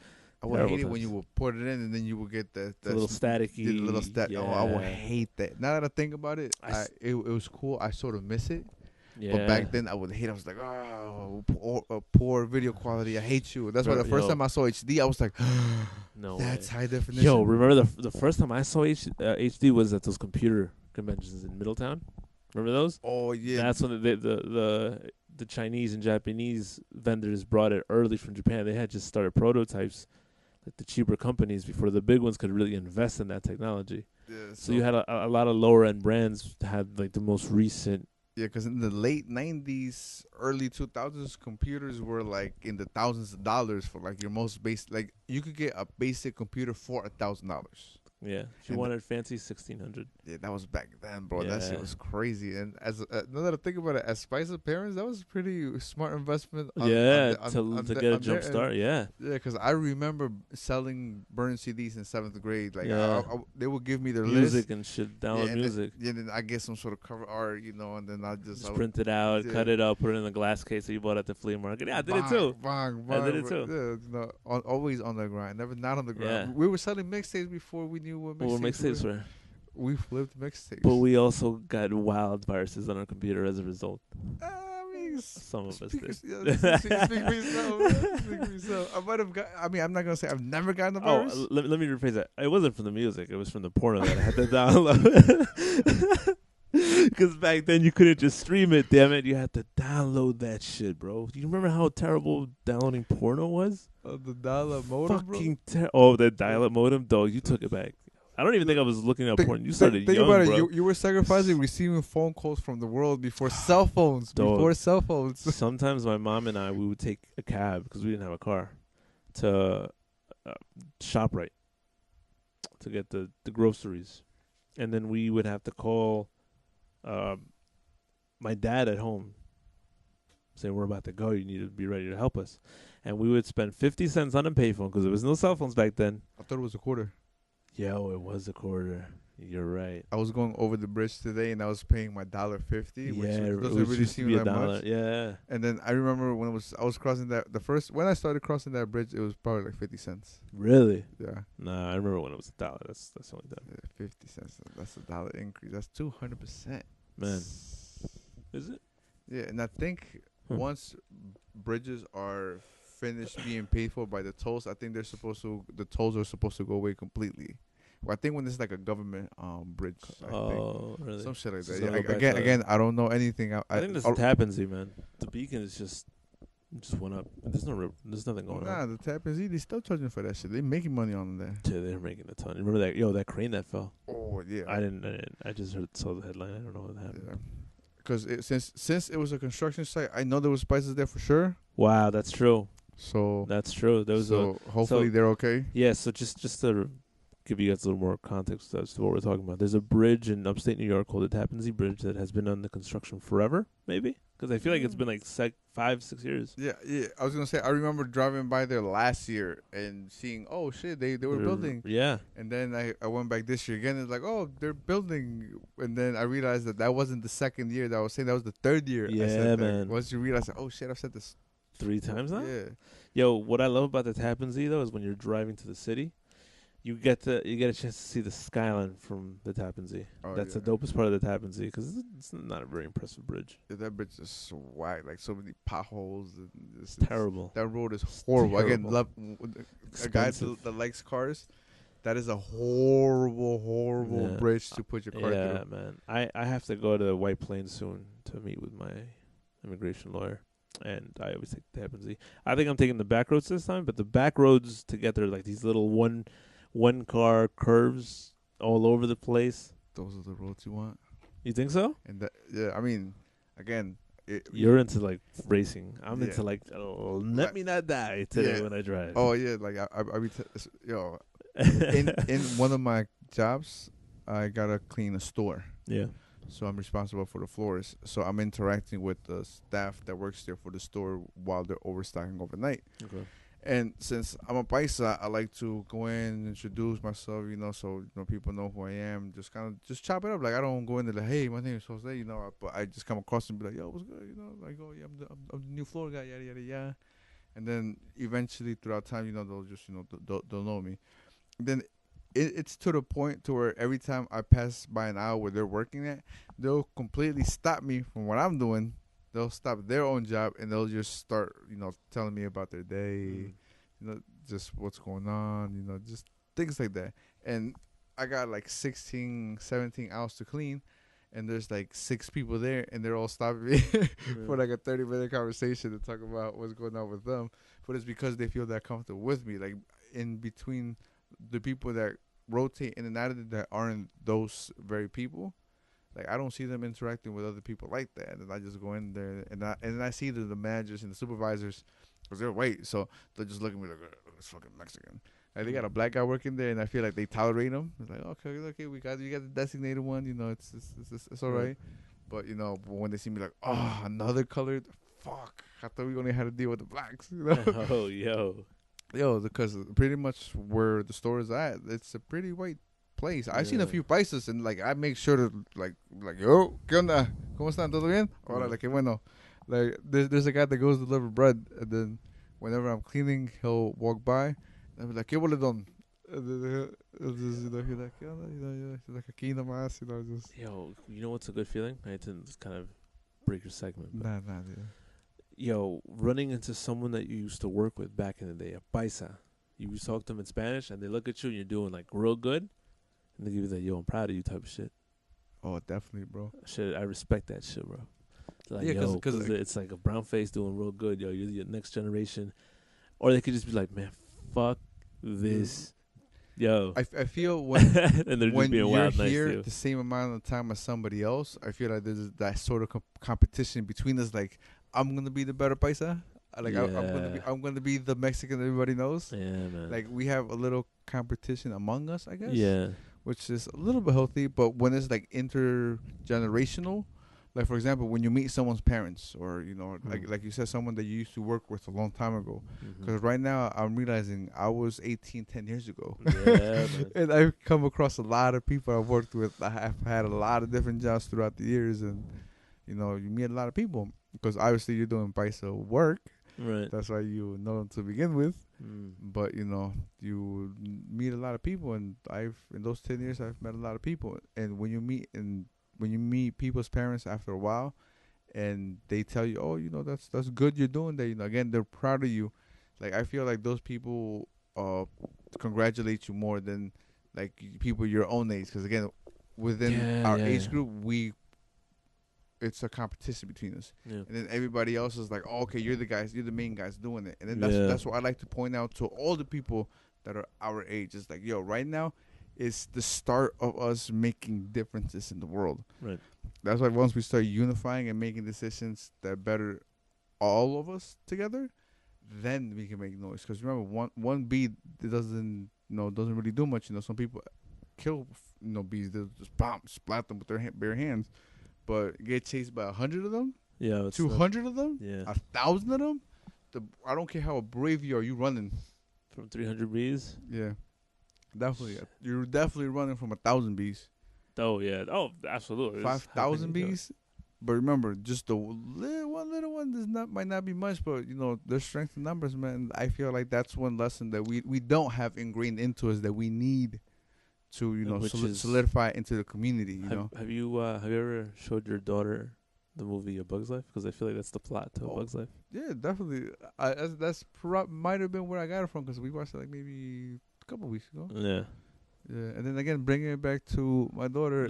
I would hate it when you would put it in and then you would get the little staticky. The little stat. Yeah. Oh, I would hate that. Now that I think about it, it was cool. I sort of miss it. Yeah. But back then I would hate it. I was like, poor video quality. I hate you. That's why the first time I saw HD, I was like, no, that's high definition. Yo, remember the first time I saw HD was at those computer conventions in Middletown. Remember those? Oh yeah. That's when the Chinese and Japanese vendors brought it early from Japan. They had just started prototypes, like the cheaper companies, before the big ones could really invest in that technology. Yeah, so you had a lot of lower end brands had like the most recent. Yeah, because in the late 90s, early 2000s, computers were like in the thousands of dollars for like your most basic. Like you could get a basic computer for $1,000. Yeah, she And wanted fancy 1600. yeah, that was back then, bro. That shit Yeah, was crazy. And now that I think about it, as Spice's parents, that was a pretty smart investment yeah, to get a on jump their end. start. Yeah, Yeah, because I remember selling burn CDs in seventh grade. Like yeah, they would give me their list. music and shit. Yeah, Download music. then I get some sort of cover art, and then Just print it out, yeah, cut it up, put it in the glass case that you bought at the flea market. Yeah, I did it bang, too. bang, I did bang. it too. Yeah, always on the grind, never not on the Yeah. grind. We were selling mixtapes before we knew what Well, mixtapes mixtapes were. were. We flipped But mixtapes. we also got wild viruses on our computer as a result. I mean, Some of us did. yeah, speak for yourself, man. Speak for yourself. I might have got. I mean, I'm not gonna say I've never gotten a Oh, virus. let me rephrase that. It wasn't from the music. It was from the porno that I had to download. Because back then you couldn't just stream it. Damn it, you had to download that shit, bro. Do you remember how terrible downloading porno was? The dollar modem, bro. Fucking oh, that dial-up modem, dog. You took it back. I don't even think I was looking at porn. You started Think young, about it. bro. You were sacrificing receiving phone calls from the world before cell phones. Dog. Before cell phones. Sometimes my mom and I, we would take a cab because we didn't have a car to ShopRite to get the groceries, and then we would have to call my dad at home, saying we're about to go. You need to be ready to help us, and we would spend 50 cents on a payphone because there was no cell phones back then. I thought it was a quarter. Yo, it was a quarter. You're right. I was going over the bridge today and I was paying my $1.50, which Yeah, it doesn't was really used to seem be that $1. much. Yeah. And then I remember when I was crossing that when I started crossing that bridge, it was probably like 50 cents. Really? Yeah, Nah, I remember when it was $1. That's the only time. yeah, 50 cents. That's $1 increase. That's 200%. Man, is it? Yeah, and I think Hmm. once bridges are finished being paid for by the tolls, I think the tolls are supposed to go away completely. Well, I think when it's like a government bridge, I think Oh, really? some shit like So that. it's Yeah, gonna go back to- again, I don't know anything. I think this is Tappan Zee, man. The beacon is just went up. There's nothing going Nah, on. the Tappan Zee, they still charging for that shit. They making money on that. Dude, they're making a ton. Remember that crane that fell? Oh yeah, I didn't. I just saw the headline. I don't know what happened. yeah. Because since it was a construction site, I know there was spices there for sure. Wow, that's true. So That's true. There was hopefully they're okay. yeah. So just to give you guys a little more context as to what we're talking about, there's a bridge in upstate New York called the Tappan Zee Bridge that has been under construction forever, maybe. Because I feel like it's been like 5-6 years. Yeah, yeah. I was gonna say I remember driving by there last year and seeing, oh shit, they were building. Yeah. And then I went back this year again. It's like, oh, they're building. And then I realized that wasn't the second year that I was saying. That was the third year. I Yeah, said that. man. Once you realize, oh shit, I've said this 3 times now. Yeah. Yo, what I love about the Tappan Zee though is when you're driving to the city, you get a chance to see the skyline from the Tappan Zee. Oh, That's yeah. the dopest part of the Tappan Zee because it's not a very impressive bridge. Yeah, that bridge is so wide, like so many potholes. And it's Terrible. That road is horrible. Again, terrible. a guy Expensive. that likes cars, that is a horrible Yeah. bridge to put your car Yeah, through. man. I have to go to White Plains soon to meet with my immigration lawyer, and I always take the Tappan Zee. I think I'm taking the back roads this time, but the back roads to get there, like these little one car curves all over the place. Those are the roads you want. You think so? And that, yeah, I mean, again, You're into like racing. I'm Yeah. into like let me not die today Yeah. when I drive. oh yeah, like I be yo in one of my jobs, I gotta clean a store. yeah. So I'm responsible for the floors. So I'm interacting with the staff that works there for the store while they're overstocking overnight. Okay. And since I'm a Paisa, I like to go in, introduce myself, so people know who I am. Just kind of just chop it up. Like I don't go in there like, hey, my name is Jose, but I just come across and be like, yo, what's good, Like, oh yeah, I'm the new floor guy, yada yada yada. And then eventually throughout time, they'll just they'll know me. Then it's to the point to where every time I pass by an aisle where they're working at, they'll completely stop me from what I'm doing. They'll stop their own job and they'll just start, telling me about their day, just what's going on, just things like that. And I got like 16, 17 hours to clean, and there's like 6 people there, and they're all stopping me for like a 30-minute conversation to talk about what's going on with them. But it's because they feel that comfortable with me. Like in between the people that rotate in and out of it that aren't those very people. Like I don't see them interacting with other people like that, and I just go in there and I see the managers and the supervisors because they're white, so they're just looking at me like this fucking Mexican. Like they got a black guy working there, and I feel like they tolerate him. It's like, okay, we got you got the designated one. You know, it's all right. But you know, when they see me like, oh, another colored, fuck. I thought we only had to deal with the blacks. You know. Oh, yo. Yo, because pretty much where the store is at, it's a pretty white place. I've seen a few places, and like I make sure to like yo, ¿qué onda? ¿Cómo están? ¿Todo bien? Ahora, like, qué bueno. Like there's a guy that goes to deliver bread, and then whenever I'm cleaning, he'll walk by, and I'll be like, ¿qué boledón? And then just, you know, he's like, ¿qué onda? You know, he's like, aquí nomás, you know, just. Yo, you know what's a good feeling? I had to just kind of break your segment. But Nah, dude. yo, running into someone that you used to work with back in the day, a paisa. You talk to them in Spanish, and they look at you, and you're doing like real good, and they give you that, yo, I'm proud of you type of shit. Oh, definitely, bro. Shit, I respect that shit, bro. Like, Yeah, yo, because because it's like a brown face doing real good, yo. You're the next generation, or they could just be like, man, fuck this, yo. I feel when and they're just when being you're wild nice to here you. the same amount of time as somebody else, I feel like there's that sort of competition between us. Like, I'm gonna be the better paisa. Like, Yeah. I'm gonna be the Mexican everybody knows. Yeah, man. Like, we have a little competition among us, I guess. Yeah. Which is a little bit healthy, but when it's like intergenerational, like for example, when you meet someone's parents, or you know, like you said, someone that you used to work with a long time ago. Because right now I'm realizing I was 18 10 years ago. Yeah, man. And I've come across a lot of people I've worked with. I've had a lot of different jobs throughout the years, and you know, you meet a lot of people because obviously you're doing paisa work. Right. That's why you know them to begin with. Mm. But you know, you meet a lot of people, and I've in those 10 years I've met a lot of people. And when you meet people's parents after a while, and they tell you, oh, you know, that's good you're doing that. You know, again, they're proud of you. Like, I feel like those people congratulate you more than like people your own age. Because again, within our age group, it's a competition between us. Yeah. And then everybody else is like, oh, okay, you're the main guys doing it. And then that's what I like to point out to all the people that are our age. It's like, yo, right now is the start of us making differences in the world. Right. That's why once we start unifying and making decisions that better all of us together, then we can make noise. Because remember, one bee doesn't really do much. You know, some people kill bees. They just splat them with their bare hands. But get chased by 100 of them, 200 of them, 1,000 of them. I don't care how brave you are, you running from 300 bees. Yeah, definitely. You're definitely running from 1,000 bees. Oh yeah. Oh, absolutely. 5,000 bees. But remember, just the little one might not be much, but you know, there's strength in numbers, man. I feel like that's one lesson that we don't have ingrained into us that we need to, you know, solidify into the community. You know, have you ever showed your daughter the movie A Bug's Life? Because I feel like that's the plot to A Bug's Life. Yeah, definitely. That's might have been where I got it from, because we watched it like maybe a couple weeks ago. Yeah. Yeah, and then again, bringing it back to my daughter,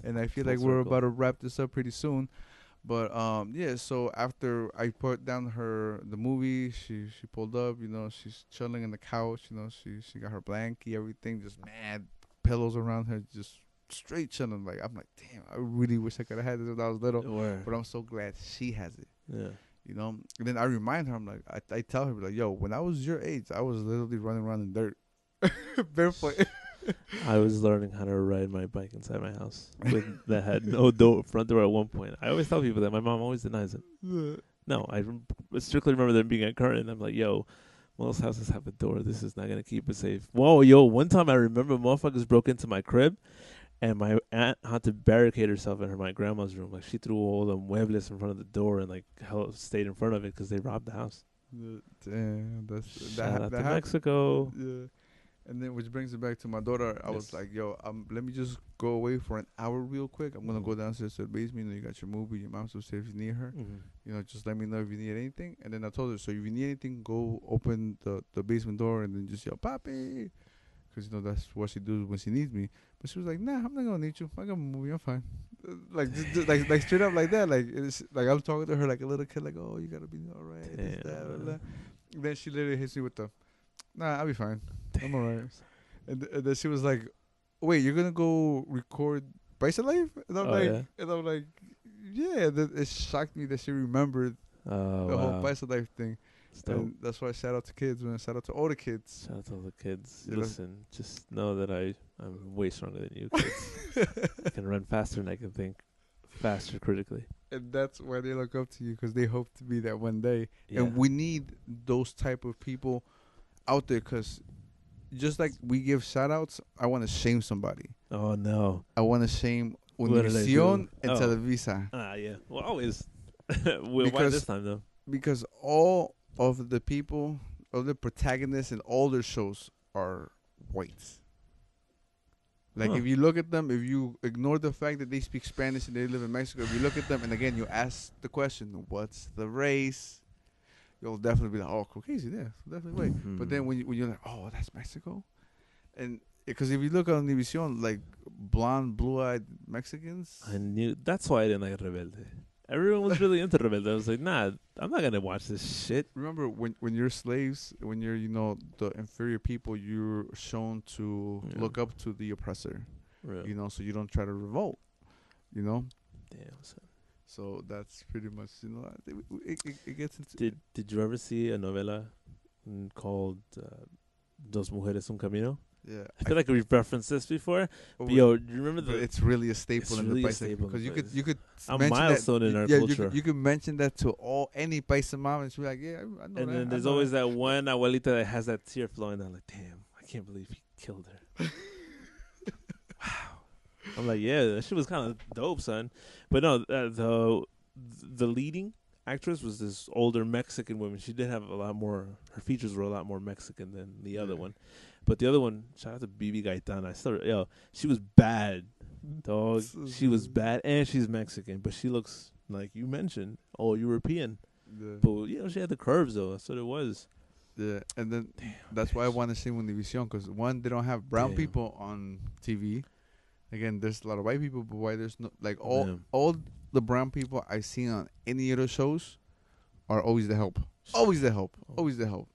and I feel like we're about to wrap this up pretty soon. But yeah. So after I put down the movie, she pulled up. You know, she's chilling in the couch. You know, she got her blankie, everything, just mad pillows around her, just straight chilling. Like, I'm like, damn, I really wish I could have had this when I was little. But I'm so glad she has it. Yeah. You know, and then I remind her, I'm like, I tell her, like, yo, when I was your age, I was literally running around in dirt, barefoot. I was learning how to ride my bike inside my house that had no front door at one point. I always tell people that. My mom always denies it. No, I strictly remember them being at current. I'm like, yo, most houses have a door. This is not going to keep it safe. Whoa, yo, one time I remember motherfuckers broke into my crib, and my aunt had to barricade herself in my grandma's room. Like, she threw all the muebles in front of the door and, like, stayed in front of it because they robbed the house. Damn, Shout out to Mexico. Yeah. And then, which brings it back to my daughter. I was like, yo, let me just go away for an hour real quick. I'm going to go downstairs to the basement. You know, you got your movie. Your mom's upstairs if you need her. You know, just let me know if you need anything. And then I told her, so if you need anything, go open the basement door and then just yell, Papi. Because, you know, that's what she does when she needs me. But she was like, nah, I'm not going to need you. I got a movie. I'm fine. Like, just like straight up like that. Like, it's like I'm talking to her like a little kid. Like, oh, you got to be all right. This, that, blah, blah. Then she literally hits me with the, nah, I'll be fine. I'm alright. And then she was like, wait, you're gonna go record Paisa Life? And I'm like, yeah. It shocked me that she remembered the whole Paisa Life thing. It's dope. And that's why shout out to kids, man. Shout out to all the kids. Shout out to all the kids. You know? Listen, just know that I'm way stronger than you kids. I can run faster and I can think faster critically. And that's why they look up to you, because they hope to be that one day. Yeah. And we need those type of people out there, because just like we give shout outs, I want to shame somebody. Oh no. I want to shame What did I do? Univision and Oh. Televisa. Yeah. Well, always. Why Because- this time though? Because all of the people, all the protagonists in all their shows are whites. Like, Huh. if you look at them, if you ignore the fact that they speak Spanish and they live in Mexico, if you look at them and again you ask the question, what's the race? You'll definitely be like, oh, Caucasian, yeah, definitely white. Mhm. But then when you're like, oh, that's Mexico, and because if you look on Univision, like blonde, blue-eyed Mexicans, I knew. That's why I didn't like Rebelde. Everyone was really into Rebelde. I was like, nah, I'm not gonna watch this shit. remember when you're slaves, when you're the inferior people, you're shown to Yeah. look up to the oppressor, Real. so you don't try to revolt, Damn. Son. So that's pretty much, it gets into. Did you ever see a novela called Dos Mujeres Un Camino? Yeah, I feel like we've referenced this before. but But yo, do you remember but the? it's really a staple it's in really the a Paisa, staple in because the you could A mention milestone that, in our yeah, culture. you could mention that to any Paisa mom and she'll be like, yeah, I know that. And then I there's know always that one abuelita that has that tear flowing down. Like, damn, I can't believe he killed her. Wow. I'm like, yeah, that shit was kind of dope, son. But no, the leading actress was this older Mexican woman. She did have a lot more. Her features were a lot more Mexican than the other Yeah. one. But the other one, shout out to Bibi Gaitán. She was bad, dog. So She was good. bad, and she's Mexican, but she looks like you mentioned, all European. Yeah. But she had the curves though. That's what it was. Yeah, and then Damn, that's why I want to see Univision, because one, they don't have brown Damn. people on TV. Again, there's a lot of white people, but why there's no, like, Man. all the brown people I see on any other shows are always the help. Always the help. Always the help.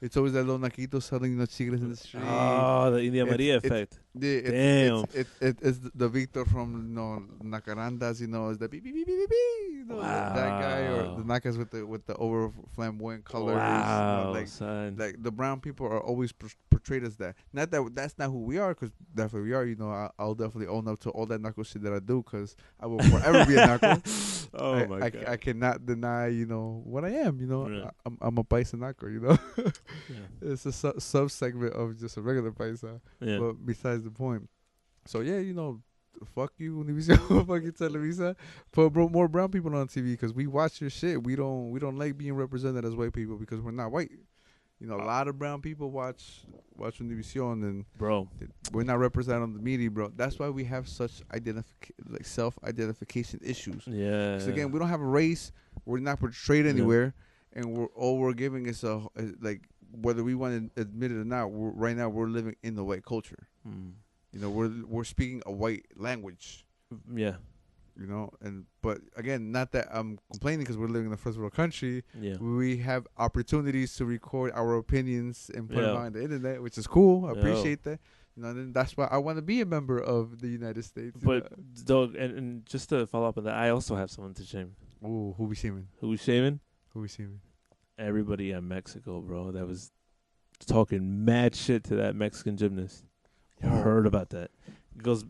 It's always that little naquito selling chicles in the street. Oh, the India It's- Maria it's- effect. Yeah, Damn. it's the Victor from Nacarandas, it's the beep beep beep beep beep, that guy, or the Wow. Nakas with the over flamboyant colors. Wow, Like son. the brown people are always portrayed as that. Not that that's not who we are, because definitely we are. I'll definitely own up to all that knuckle shit that I do, because I will forever be a knuckle. Oh my god. I cannot deny what I am. Yeah. I'm a paisa knuckle. Yeah. It's a sub segment of just a regular paisa. Yeah. But besides the point. So yeah, fuck you, Univision, fuck you, Televisa. Put more brown people on TV, because we watch your shit. We don't like being represented as white people, because we're not white. A lot of brown people watch Univision, and Bro. we're not represented on the media, bro. That's why we have such self-identification issues. Yeah. Because again, we don't have a race. We're not portrayed Yeah. anywhere, and all we're giving is like, whether we want to admit it or not. Right now, we're living in the white culture. Mm. We're speaking a white language. Yeah. But again, not that I'm complaining, because we're living in a first world country. Yeah. We have opportunities to record our opinions and put them Yeah. on the internet, which is cool. I Yeah. appreciate that. And that's why I want to be a member of the United States. But dog, and just to follow up on that, I also have someone to shame. Ooh, who we shaming? Who was shaming? Who we shaming? Everybody in Mexico, bro. That was talking mad shit to that Mexican gymnast. You Oh. heard about that?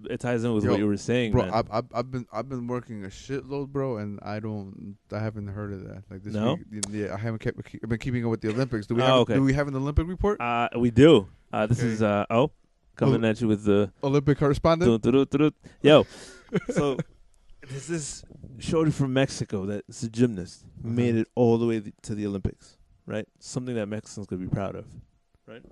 It ties in with Yo, what you were saying, Bro, man. I've been working a shitload, bro, and I haven't heard of that. Like this No? week, yeah, I've been keeping up with the Olympics. Do Okay. we have an Olympic report? We do. This Okay. is coming at you with the Olympic correspondent. Yo. So there's this shorty from Mexico that's a gymnast, made it all the way to the Olympics, right? Something that Mexicans could be proud of, right?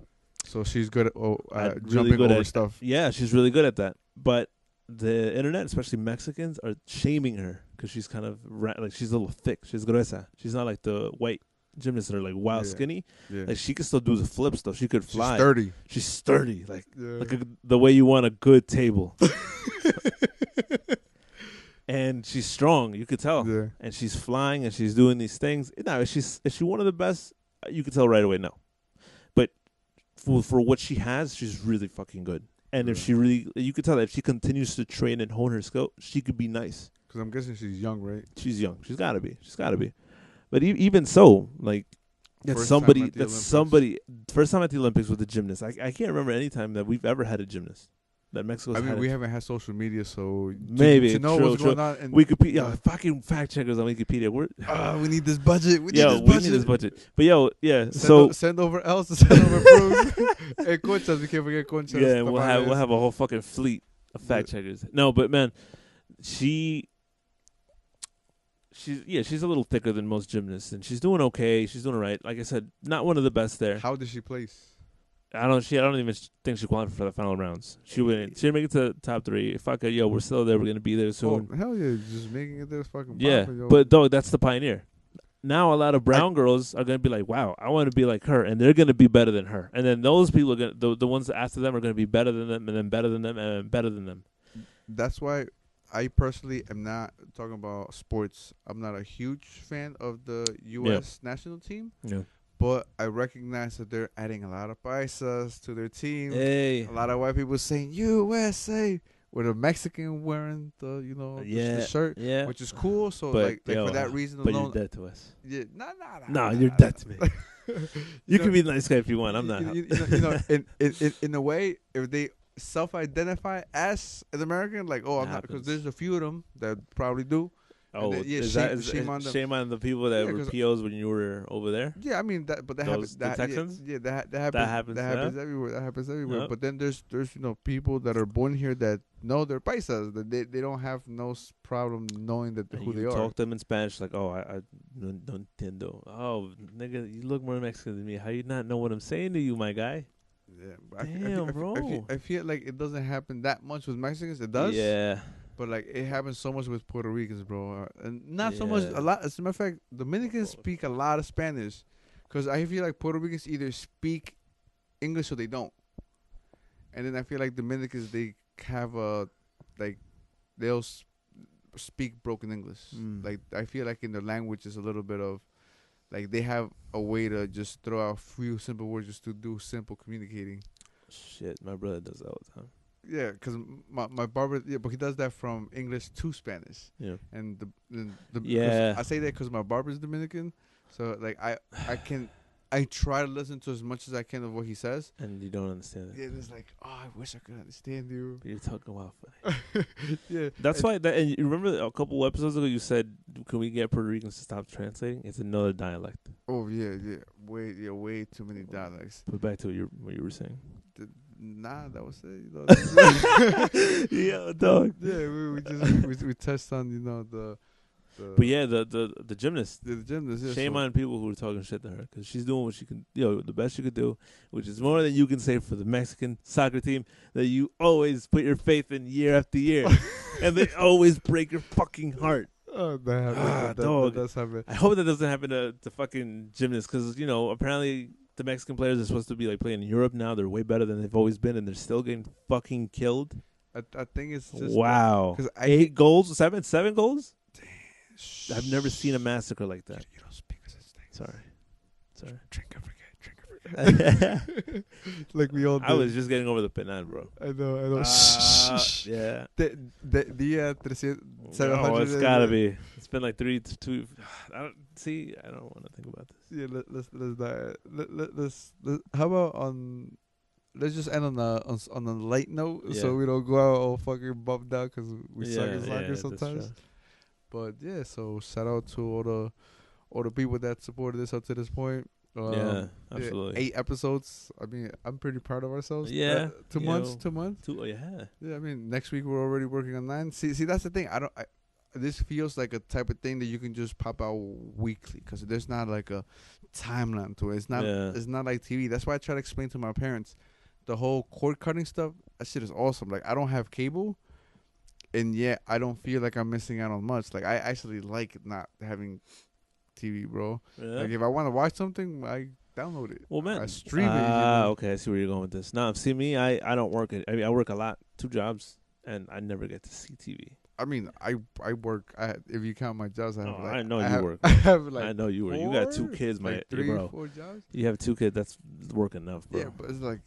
So she's good at Really jumping good over at- stuff. Yeah, she's really good at that. But the internet, especially Mexicans, are shaming her because she's kind of like she's a little thick. She's gruesa. She's not like the white gymnasts that are like wild Yeah. skinny. Yeah, Like she can still do the flips though. She could she's fly. sturdy. She's sturdy, like Yeah. the way you want a good table. And she's strong. You could tell. Yeah. And she's flying and she's doing these things. Now, is she one of the best? You could tell right away. No, but for what she has, she's really fucking good. And if Yeah. she really, you could tell that if she continues to train and hone her skill, she could be nice. Because I'm guessing she's young, right? She's young. She's gotta be. But even so, like That's First time somebody. at the That's Olympics. somebody. First time at the Olympics with the gymnast. I can't remember any time that we've ever had a gymnast. That Mexico's I mean, had we it. haven't had social media, so to Maybe know true, what's true. going on, and Wikipedia, fucking fact checkers on Wikipedia. We're we need this budget. We need yo, this we budget. need this budget. But yo, yeah. Send, So send over else, send over proofs. Hey, conchas, we can't forget conchas. yeah, we'll tamales. have a whole fucking fleet of fact checkers. No, but man, she's she's a little thicker than most gymnasts, and she's doing okay. She's doing all right. Like I said, not one of the best there. How did she place? I don't even think she qualified for the final rounds. She wouldn't. She'd make it to top 3. Fuck it, yo, we're still there. We're gonna be there soon. Oh hell yeah, just making it there, fucking. Yeah, popping, yo. but dog, that's the pioneer. Now a lot of brown girls are gonna be like, wow, I want to be like her, and they're gonna be better than her. And then those people are gonna, the ones after them are gonna be better than them, and then better than them, and better than them. That's why I personally am not talking about sports. I'm not a huge fan of the U.S. national team. Yeah. But I recognize that they're adding a lot of paisas to their team. Hey. A lot of white people saying USA with a Mexican wearing the shirt, which is cool. So but, like for that reason but alone, you're dead to us. yeah, No, you're dead to me. You can be the nice guy if you want. I'm not. In a way, if they self-identify as an American, like I'm not, because there's a few of them that probably do. Oh, then, yeah, shame on them. Shame on the people that were POs when you were over there. Yeah, I mean that, but that happens. The Texans. Yeah, that happens. That happens everywhere. That happens everywhere. Yep. But then there's people that are born here that know they're paisas. That they don't have no problem knowing that who they are. Talk to them in Spanish like, I no entiendo. Oh, nigga, you look more Mexican than me. How you not know what I'm saying to you, my guy? Yeah, damn, bro. I feel like it doesn't happen that much with Mexicans. It does. Yeah. But like it happens so much with Puerto Ricans, bro, and not so much. A lot. As a matter of fact, Dominicans speak a lot of Spanish, because I feel like Puerto Ricans either speak English or they don't, and then I feel like Dominicans they have they'll speak broken English. Like I feel like in their language is a little bit of like they have a way to just throw out a few simple words just to do simple communicating. Shit, my brother does that all the time. Yeah, because my barber, but he does that from English to Spanish. Yeah, and I say that because my barber's Dominican, so like I try to listen to as much as I can of what he says, and you don't understand it. Yeah, it's like, I wish I could understand you. But you're talking wild funny. Yeah, that's why. And you remember a couple episodes ago you said, "Can we get Puerto Ricans to stop translating?" It's another dialect. Oh yeah, way too many dialects. But back to what you were saying. Nah, that was it. Yeah, dog. Yeah, we touched on the. But yeah, the gymnast. The gymnast. Yeah, shame on people who are talking shit to her, because she's doing what she can. The best she could do, which is more than you can say for the Mexican soccer team that you always put your faith in year after year, and they always break your fucking heart. Oh, dog. That does happen. I hope that doesn't happen to fucking gymnasts, because apparently the Mexican players are supposed to be like playing in Europe now. They're way better than they've always been, and they're still getting fucking killed. I think it's just wow. 8 goals, seven goals. Damn, I've never seen a massacre like that. You don't speak of such things. Sorry. Drink and forget. Like we all did. I was just getting over the penal, bro. I know. Yeah. The 700. Oh, it's gotta be. It's been like 2. I don't want to think about this. Yeah, let's how about let's just end on a light note, so we don't go out all fucking bummed out because we suck at soccer sometimes. But yeah, so shout out to all the people that supported us up to this point. Yeah, absolutely. 8 episodes. I mean, I'm pretty proud of ourselves. Yeah, 2 months. 2 months. 2. Oh yeah. Yeah, I mean, next week we're already working on 9. See, that's the thing. This feels like a type of thing that you can just pop out weekly, because there's not like a timeline to it. It's not. Yeah. It's not like TV. That's why I try to explain to my parents the whole cord cutting stuff. That shit is awesome. Like, I don't have cable, and yet I don't feel like I'm missing out on much. Like, I actually like not having TV, bro. Yeah. Like, if I want to watch something, I download it. Well, man, I stream it. Okay, I see where you're going with this. Now, see me, I don't work. I work a lot, 2 jobs, and I never get to see TV. I mean, I work. If you count my jobs, I have. I know you work. I have like. I know you work. 4, You got 2 kids, like 3, 4 jobs. You have 2 kids. That's work enough, bro. Yeah, but it's like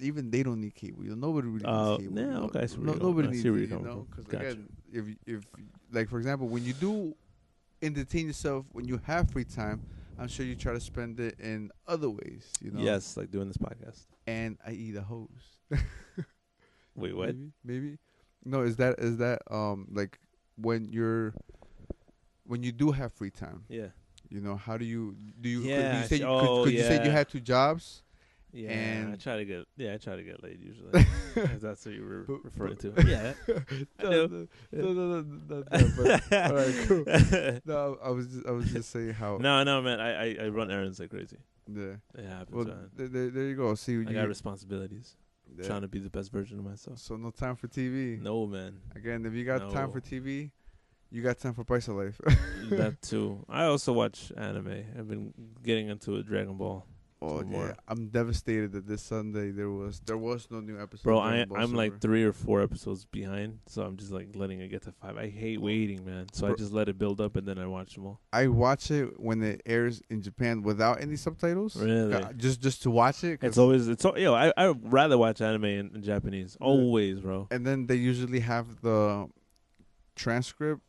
even they don't need cable. Nobody really needs cable. Yeah, okay. Nobody needs it. Because gotcha. again, if like for example, when you do entertain yourself when you have free time, I'm sure you try to spend it in other ways, Yes, like doing this podcast. And I eat a hose. Wait, what? Maybe. No, is that like when you do have free time? Yeah. How do you? Cause Yeah. you say Oh, you said you yeah. had 2 jobs, Yeah, I and try to get. Yeah, I try to get laid usually. but, If that's what you were referring to. but- Yeah, I no, do. no, not that. But all right, cool. No, I was just saying how. No, man. I run errands like crazy. Yeah. It happens, Well, man. there you go. See, I got responsibilities. yeah. Trying to be the best version of myself. So no time for TV. No, man. Again, if you got time No. for TV, you got time for Paisa Life. That too. I also watch anime. I've been getting into a Dragon Ball. Oh Some yeah, more. I'm devastated that this Sunday there was no new episode. Bro, of Dragon Ball I'm Super. like 3 or 4 episodes behind, so I'm just like letting it get to 5. I hate waiting, man. So I Bro. just let it build up and then I watch them all. I watch it when it airs in Japan without any subtitles. Really? Just to watch it. I'd rather watch anime in Japanese. Always, bro. And then they usually have the transcript,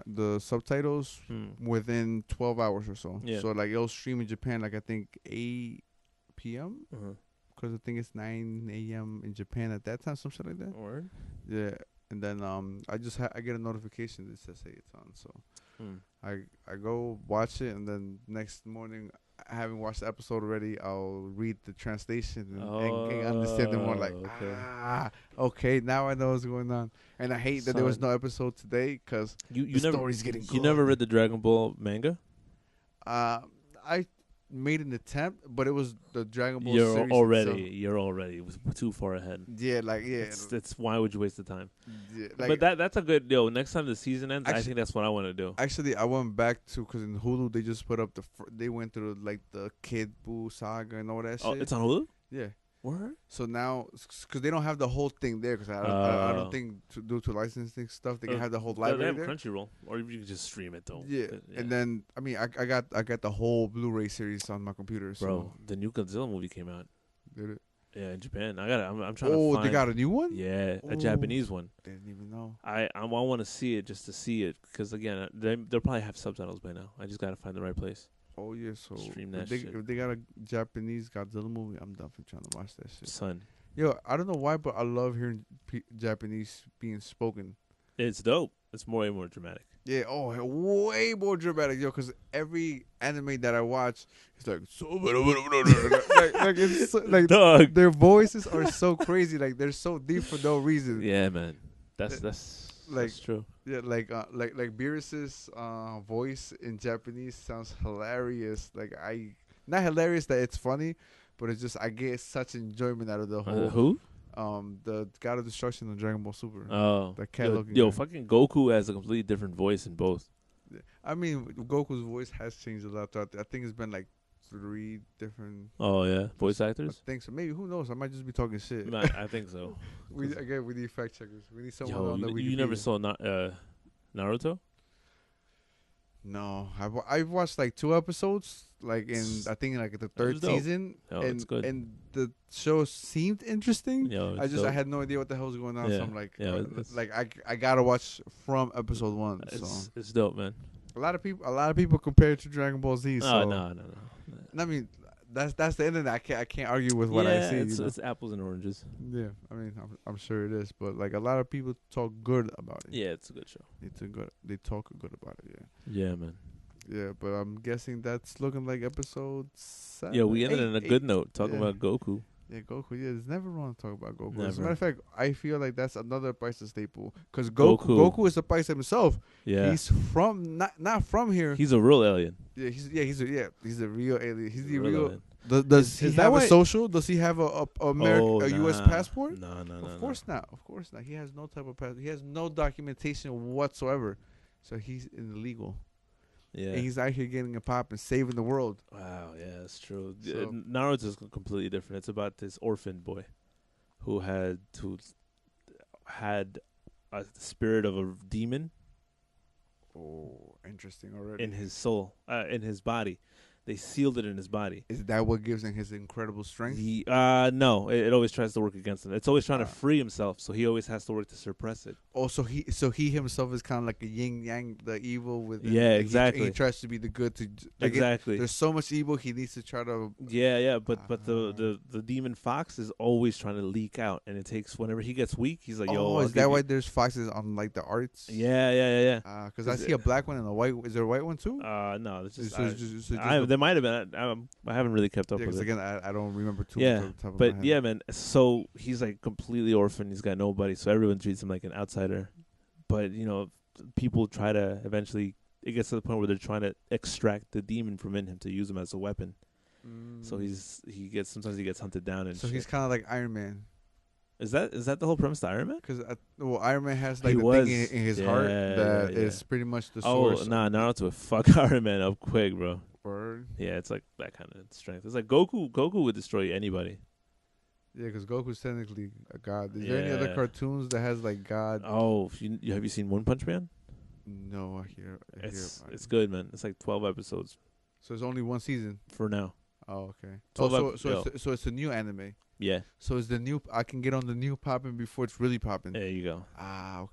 the subtitles within 12 hours or so. Yeah. So like it'll stream in Japan like I think 8 p.m. Uh-huh. because I think it's 9 a.m. in Japan at that time, some shit like that. Word? Yeah, and then I get a notification that says hey it's on, so I go watch it, and then next morning, having watched the episode already, I'll read the translation and understand it more. Like okay, now I know what's going on. And I hate that there was no episode today because the story's getting good. You never read the Dragon Ball manga? I made an attempt, but it was the Dragon Ball You're series already too far ahead. Yeah, It's why would you waste the time? Yeah, but that's a good next time the season ends. I think that's what I want to do. Actually, I went back to because in Hulu they just put up they went through like the Kid Buu saga and all that shit. Oh, it's on Hulu. Yeah. Word? So now, because they don't have the whole thing there, because I don't think due to licensing stuff they can have the whole library they have there. Crunchyroll, or you can just stream it though. Yeah. And then I mean I got the whole Blu-ray series on my computer. So. Bro, the new Godzilla movie came out. Did it? Yeah, in Japan. I'm trying to. Oh, they got a new one. Yeah, a Japanese one. Didn't even know. I want to see it just to see it because again they'll probably have subtitles by now. I just gotta find the right place. Oh yeah, so stream that shit. shit. If they got a Japanese Godzilla movie, I'm definitely trying to watch that shit. Son, yo, I don't know why, but I love hearing Japanese being spoken. It's dope. It's way more dramatic. Yeah, way more dramatic, yo. Because every anime that I watch, it's like like it's so, like Dog. Their voices are so crazy, like they're so deep for no reason. Yeah, man. That's true. Yeah, like Beerus's voice in Japanese sounds hilarious. Like not hilarious that it's funny, but it's just I get such enjoyment out of the whole. Who? The God of Destruction on Dragon Ball Super. Oh, that cat looking. Yo, fucking Goku has a completely different voice in both. I mean, Goku's voice has changed a lot. I think it's been like 3 different. Oh yeah, voice actors. I think so. Maybe, who knows? I might just be talking shit. I think so. we need fact checkers. We need someone on the Wikipedia. You never saw Naruto? No, I've watched like 2 episodes, like I think like the 3rd season, it's good. And the show seemed interesting. I had no idea what the hell was going on. Yeah. So I'm like, I gotta watch from episode 1. It's dope, man. A lot of people compare it to Dragon Ball Z. So. No. I mean, that's the internet. I can't argue with what I see. It's apples and oranges. Yeah, I mean, I'm sure it is, but like a lot of people talk good about it. Yeah, it's a good show. They talk good about it. Yeah. Yeah, man. Yeah, but I'm guessing that's looking like episode 7. Yeah, we ended on a good note talking about Goku. Yeah, Goku. Yeah, it's never wrong to talk about Goku. Never. As a matter of fact, I feel like that's another Paisa staple because Goku is a Paisa himself. Yeah, he's from not from here. He's a real alien. Yeah, he's a real alien. He's the real. Alien. Does he have a social? Does he have a U.S. passport? No. Of course not. Of course not. He has no type of passport. He has no documentation whatsoever. So he's illegal. Yeah. And he's out here getting a pop and saving the world. Wow, yeah, that's true. So, Naruto's completely different. It's about this orphan boy who had a spirit of a demon. Oh, interesting already. In his soul, in his body. They sealed it in his body. Is that what gives him his incredible strength? No, it always tries to work against him. It's always trying to Uh, free himself, so he always has to work to suppress it. Also, he himself is kind of like a yin yang, the evil within. Yeah, Like exactly. he tries to be the good to like Exactly. there's so much evil he needs to try to. Yeah, but the demon fox is always trying to leak out, and it takes whenever he gets weak, he's like, "Yo, Oh, I'll is give that you." why there's foxes on like the arts? Yeah. Because I see a black one and a white. Is there a white one too? No, it's just, The, there might have been. I haven't really kept up yeah, with because it. again, I don't remember too much Yeah, off the top of my but head. yeah, man. So he's like completely orphaned. He's got nobody, so everyone treats him like an outsider. But people try to eventually. It gets to the point where they're trying to extract the demon from in him to use him as a weapon. So sometimes he gets hunted down and. So shit. he's kind of like Iron Man. Is that the whole premise to Iron Man? Because Iron Man has like He the was. thing in his heart that is pretty much the Oh, source. nah, Naruto would fuck Iron Man up quick, bro. Word. Yeah, it's like that kind of strength. It's like Goku. Goku would destroy anybody. Yeah, because Goku's technically a god. Is there any other Yeah. cartoons that has like god? Oh, have you seen One Punch Man? No, I hear. It's good, man. It's like 12 episodes So it's only one season. for now. Oh, okay. 12 So it's a new anime. Yeah, So it's the new. I can get on the new popping before it's really popping. there you go.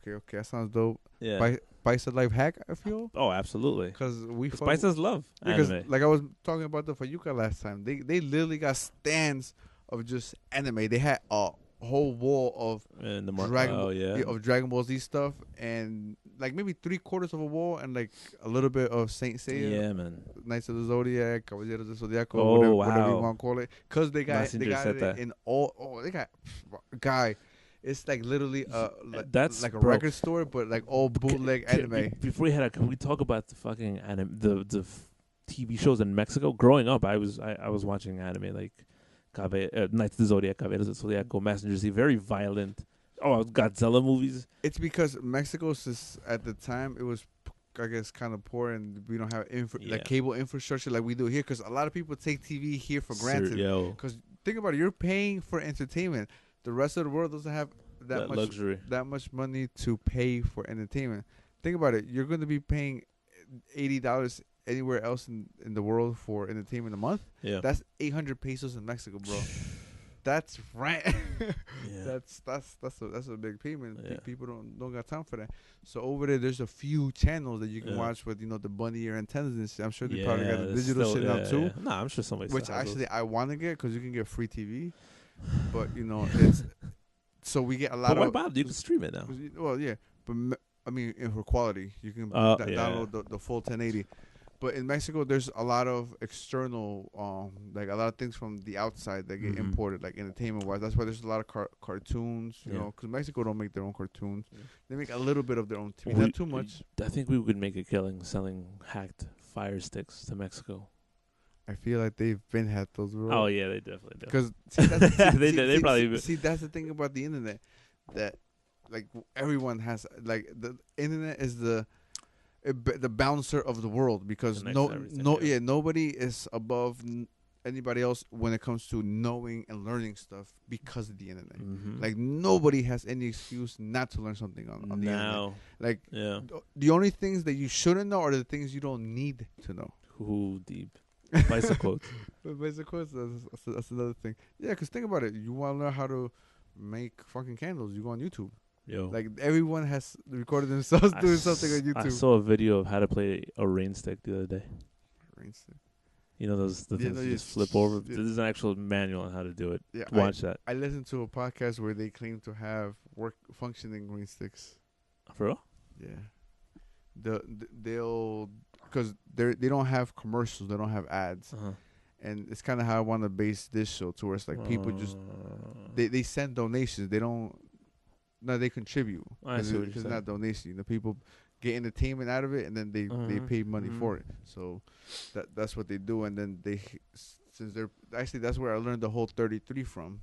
Okay. That sounds dope. Yeah. Paisa Life hack. I feel Oh, absolutely. because we Spice does love because anime. like I was talking about the Fayuka last time. They literally got stands of just anime. They had a whole wall of And the of Dragon Ball Z stuff, and like maybe 3/4 of a wall, and like a little bit of Saint Seiya, Yeah, man. Knights of the Zodiac, Caballeros del Zodiaco, Oh, whatever you wow. want to call it, because they got Messenger said it that. in all. Oh, they got guy. It's like literally That's like a bro. record store, but like all bootleg anime. Before can we talk about the fucking anime, the TV shows in Mexico? Growing up, I was watching anime like Knights of the Zodiac, Caballeros del Zodiaco, Messenger Z, very violent. Oh, Godzilla movies. It's because Mexico, at the time, it was, I guess, kind of poor, and we don't have like cable infrastructure like we do here. Because a lot of people take TV here for granted. Because think about it, you're paying for entertainment. The rest of the world doesn't have that much luxury, that much money to pay for entertainment. Think about it, you're going to be paying $80 anywhere else in the world for entertainment a month. Yeah, that's 800 pesos in Mexico, bro. That's right. Yeah. That's a big payment. Yeah. People don't got time for that. So over there's a few channels that you can watch with the bunny ear antennas and shit. I'm sure they probably got the digital shit now too. Yeah. Nah, I'm sure somebody. Which actually I want to get because you can get free TV, but it's so we get a lot. But why of bother? You can stream it now. Well, yeah, but I mean, for quality, you can download the full 1080. But in Mexico, there's a lot of external, like a lot of things from the outside that get imported, like entertainment-wise. That's why there's a lot of cartoons, you know, because Mexico don't make their own cartoons. They make a little bit of their own TV, not too much. I think we could make a killing selling hacked Fire Sticks to Mexico. I feel like they've been had those, bro. Oh yeah, they definitely do. Because they probably see that's the thing about the internet, that like everyone has, like the internet is the bouncer of the world, because nobody is above anybody else when it comes to knowing and learning stuff because of the internet. Like nobody has any excuse not to learn something on the internet. Like the only things that you shouldn't know are the things you don't need to know. Who deep. Paisa quotes. Paisa quotes, that's another thing. Yeah, because think about it. You want to learn how to make fucking candles, you go on YouTube. Yo. Like everyone has recorded themselves doing something on YouTube. I saw a video of how to play a rain stick the other day. Rain stick. You know those things you just flip over. Yeah. There's an actual manual on how to do it. Yeah, watch that. I listened to a podcast where they claim to have functioning rain sticks. For real? Yeah. They'll because they don't have commercials, they don't have ads. And it's kind of how I want to base this show to, where it's like people just they send donations. They don't. No, they contribute. I see what you're saying. It's not donation. The people get entertainment out of it, and then they pay money for it. So that's what they do. And then that's where I learned the whole 33 from.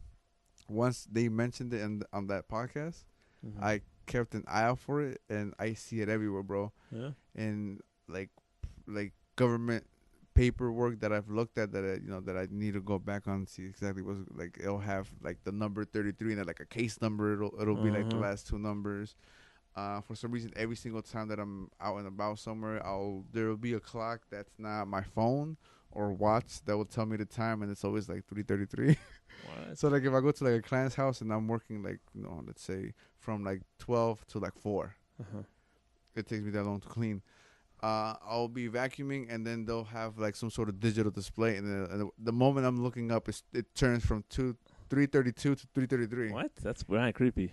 Once they mentioned it on that podcast, I kept an eye out for it, and I see it everywhere, bro. Yeah. And like government paperwork that I've looked at, that I need to go back on and see exactly what's like. It'll have like the number 33 and then like a case number. It'll be like the last two numbers. For some reason, every single time that I'm out and about somewhere, there'll be a clock that's not my phone, or watch that will tell me the time, and it's always like 3:33. What? So like if I go to like a client's house and I'm working like let's say from like 12 to like 4, Uh-huh. it takes me that long to clean. I'll be vacuuming, and then they'll have like some sort of digital display, and the moment I'm looking up, it turns from 3:32 to 3:33. What? That's kind creepy.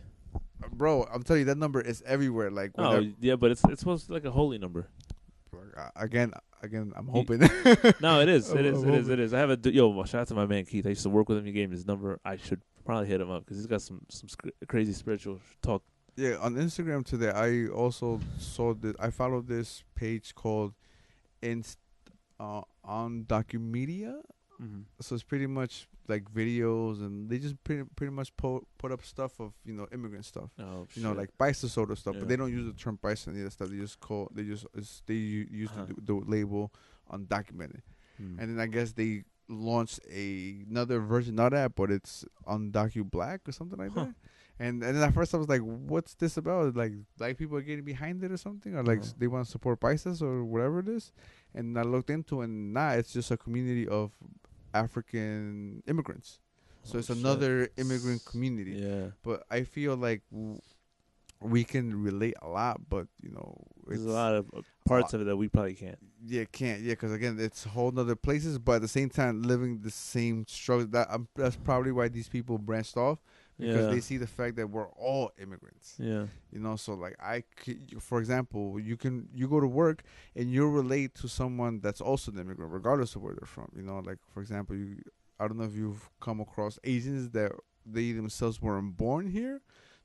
Bro, I'm telling you, that number is everywhere. Like Oh whenever, yeah, but it's supposed to be like a holy number. again, I'm Ye- hoping. No, it is. I'm, It is. I'm It is. hoping. It is. I have a shout out to my man Keith. I used to work with him. He gave me his number. I should probably hit him up because he's got some crazy spiritual talk. Yeah, on Instagram today, I also saw that I followed this page called Inst on Documedia. Mm-hmm. So it's pretty much like videos, and they just pretty much put up stuff of immigrant stuff. Oh You shit. know, like Paisa sort of stuff, Yeah. but they don't use the term Paisa and that stuff. They use Uh-huh. the label undocumented, Hmm. and then I guess they launched another version, not that, but it's undocu black or something like Huh. that. And then at first I was like, "What's this about? Like black people are getting behind it or something, or like Uh-huh. they want to support Paisas or whatever it is?" And I looked into it, and it's just a community of African immigrants. So Oh, it's shit. another immigrant community. Yeah. But I feel like we can relate a lot, but There's it's a lot of parts of it that we probably can't. can't because again it's whole nother places, but at the same time living the same struggle. That's probably why these people branched off, because Yeah. they see the fact that we're all immigrants. Yeah. So like for example, you go to work and you relate to someone that's also an immigrant regardless of where they're from. Like for example, I don't know if you've come across Asians that they themselves weren't born here.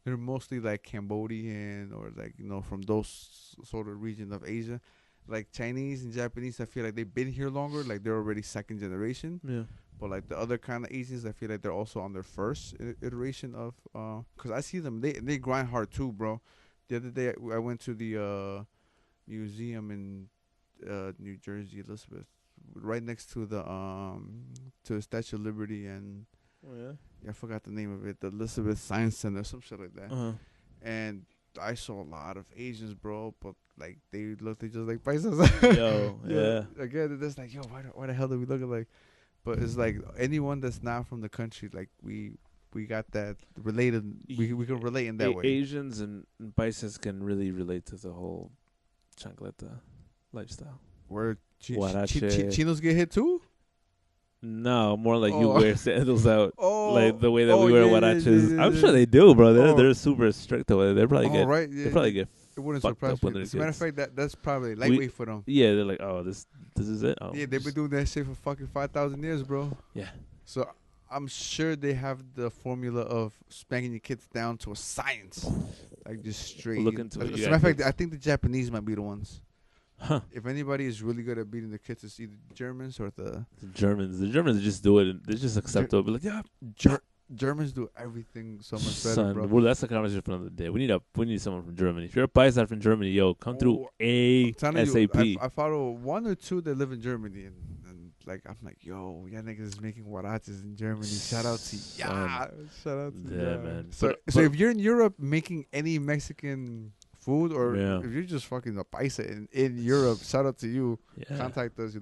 They're mostly like Cambodian or like from those sort of region of Asia. Like Chinese and Japanese, I feel like they've been here longer, like they're already second generation. Yeah. But like the other kind of Asians, I feel like they're also on their first iteration of. Cause I see them, they grind hard too, bro. The other day I went to the museum in New Jersey, Elizabeth, right next to the Statue of Liberty, and Oh yeah. I forgot the name of it, the Elizabeth Science Center, some shit like that. Uh huh. And I saw a lot of Asians, bro, but like they just like Paisas. Yo. Yeah. Again, it's like, yo, why the hell do we look alike? But it's like anyone that's not from the country, like we got that related. We can relate in that way. Asians and Paisas can really relate to the whole chancleta lifestyle. Where Huarache. chinos get hit too. No, more like you Oh. wear sandals out, Oh, like the way that oh, we wear yeah, huaraches. yeah, I'm yeah. sure they do, bro. Oh. They're super strict with it. They probably get right. Yeah, they probably get it wouldn't fucked surprise up when me. they're As a matter of kids. fact, that's probably lightweight for them. Yeah, they're like, oh, this is it. Oh, Yeah, they've been doing that shit for fucking 5,000 years, bro. Yeah. So I'm sure they have the formula of spanking your kids down to a science, like just straight. Look into it. As You a got matter of fact, kids. I think the Japanese might be the ones. Huh. If anybody is really good at beating the kids, it's either Germans or the The Germans just do it. And they just accept it. Be like, yeah, Germans do everything so much better, son. bro. Well, that's the conversation for another day. We need someone from Germany. If you're a Paisa from Germany, yo, come through Oh, I'm telling ASAP. you, I follow one or two that live in Germany, and like I'm like, yo, y'all niggas is making huaraches in Germany. Shout out to ya. Shout out to Yeah, ya. man. So But if you're in Europe making any Mexican food, or Yeah. if you're just fucking a paisa in Europe, shout out to you. yeah, Contact us,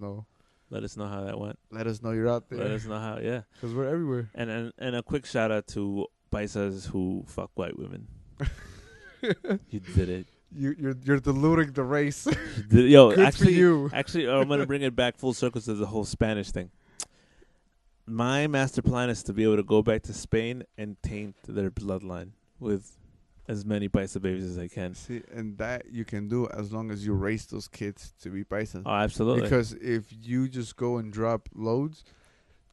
let us know how that went. let us know you're out Let there, us know how. Yeah, because we're everywhere. and a quick shout out to Paisas who fuck white women. You did it. You're diluting the race. You did it. Yo, Good actually, for you. actually, I'm gonna bring it back full circle to the whole Spanish thing. My master plan is to be able to go back to Spain and taint their bloodline with as many Paisa babies as I can. See, and that you can do as long as you raise those kids to be paisas. Oh, absolutely. Because if you just go and drop loads,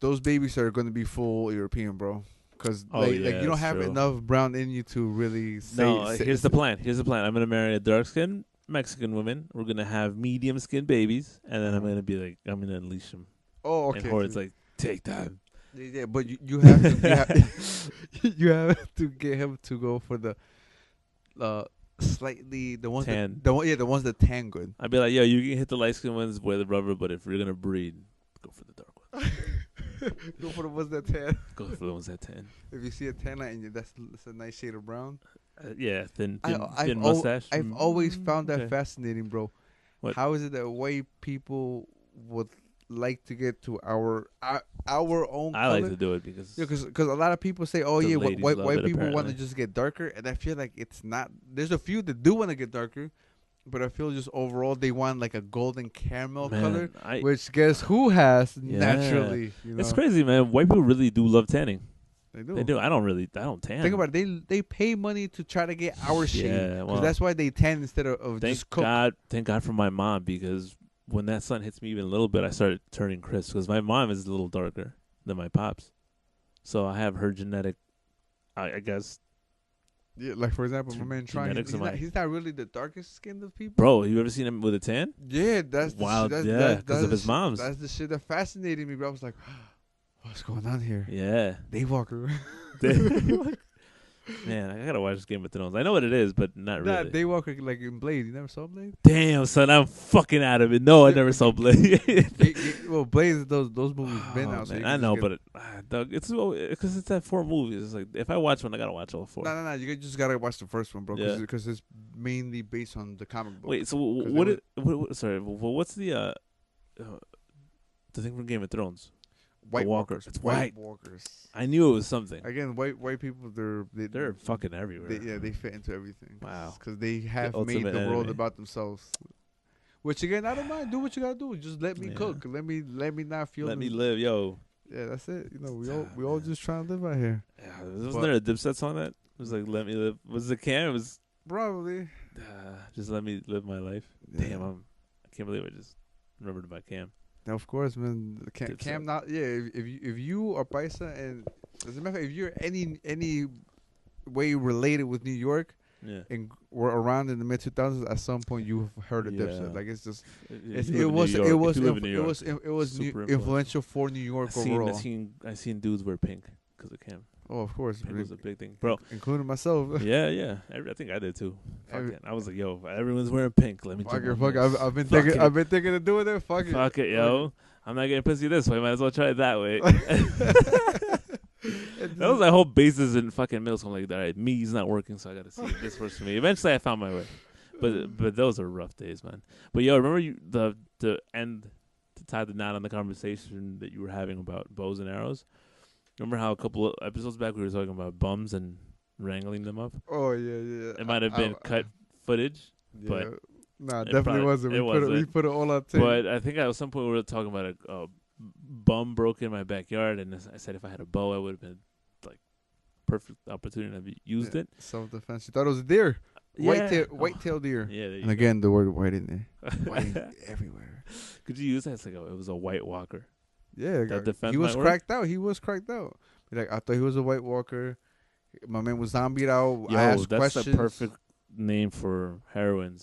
those babies are going to be full European, bro. Because Oh, like yeah, you don't that's have true. enough brown in you to really say. No, here's the plan. Here's the plan. I'm gonna marry a dark skinned Mexican woman. We're gonna have medium skinned babies, and then I'm Uh-huh. gonna be like, I'm gonna unleash them. Oh, okay. And Horde's like, take that. Yeah, but you have to, you have to get him to go for the slightly the ones Tan. the ones that tan good. I'd be like, yo, you can hit the light skinned ones, wear the rubber, but if you're gonna breed, go for the dark ones. Go for the ones that tan. Go for the ones that tan. If you see a tan line, and that's a nice shade of brown. Yeah, thin I've mustache. I've always found that okay. fascinating, bro. What? How is it that white people would like to get to our own I like color. to do it because Yeah, because a lot of people say, "Oh the yeah, ladies white love it. people want to Apparently, just get darker," and I feel like it's not. There's a few that do want to get darker, but I feel just overall they want like a golden caramel color, man, I which guess who has yeah, naturally, it's crazy, man. White people really do love tanning. they They do. do. I don't Think tan. about it. They pay money to try to get our shade Yeah, because well, that's why they tan instead of just cook. thank God for my mom because when that sun hits me even a little bit, I started turning crisp because my mom is a little darker than my pops, so I have her genetic. I guess, Yeah, like for example, my man trying. genetics of my He's not really the darkest skinned of people. bro. You ever seen him with a tan? Yeah, that's the shit. Wild, yeah, because of his mom's. That's the shit that fascinated me. But I was like, what's going on here? Yeah. Daywalker. Man, I gotta watch Game of Thrones. I know what it is, but not Nah, really. Daywalker like in Blade. You never saw Blade? Damn, son, I'm fucking out of it. No, I Yeah, never saw Blade. well, Blade is those movies been Oh, out. So man, you I can know, just get, but Doug, it's because it's that 4 movies. It's like if I watch one, I gotta watch all 4. no. You just gotta watch the first one, bro. Yeah. Because it's mainly based on the comic book. Wait, so 'Cause what? it Sorry, what's the thing from Game of Thrones? White Walker. Walkers. It's White white. Walkers. I knew it was something. Again, white people, They're fucking everywhere. they fit into everything. Wow. Because they have The made the ultimate world enemy. about themselves. Which again, I don't mind. Do what you gotta do. Just let me Yeah. cook. Let me not feel. Let me live, yo. Yeah, that's it. You know, Ah, we all man. just trying to live out here. Yeah, wasn't But- there a Dipset song that was like "Let Me Live"? Was it Cam? It was Probably. just let me live my life. Yeah. Damn, I can't believe I just remembered about Cam. Now, of course, man. Dipset. Cam not. Yeah, if you are Paisa and as a matter of fact, if you're any way related with New York Yeah, and were around in the mid 2000s, at some point you've heard of Yeah. Dipset. Like it's just If it you live in was New York- if you live in New York, it was super influential for New York overall. I seen dudes wear pink because of Cam. Oh, of course, Pink was a big thing, bro. including myself. Yeah. I think I did too. Fuck Every- it. I was like, yo, everyone's wearing pink. Let me Fuck do it, my fuck it. most. I've been Fuck thinking. it. I've been thinking of doing it. Fuck it. Fuck it, yo. I'm not getting pussy this way. Might as well try it that way. That was my whole basis in fucking middle school. I'm like, all right, me's not working, so I got to see if this works for me. Eventually, I found my way. But those are rough days, man. But yo, remember the end to tie the knot on the conversation that you were having about bows and arrows? Remember how a couple of episodes back we were talking about bums and wrangling them up? Oh yeah. It might have been cut footage, Yeah. but Nah, it definitely probably- wasn't. it We wasn't. put it all on tape. but I think at some point we were talking about a bum broke in my backyard, and I said if I had a bow, I would have been like perfect opportunity to have used it. Self defense. You thought it was a deer. White-tailed deer. Yeah, there you And again, the word white in there. go. White everywhere. Could you use that? It's like it was a White Walker. Yeah, That defense he was might work? cracked out. He was cracked out. Like I thought he was a White Walker. My man was zombied out. I Yo, asked that's questions. the perfect name for heroin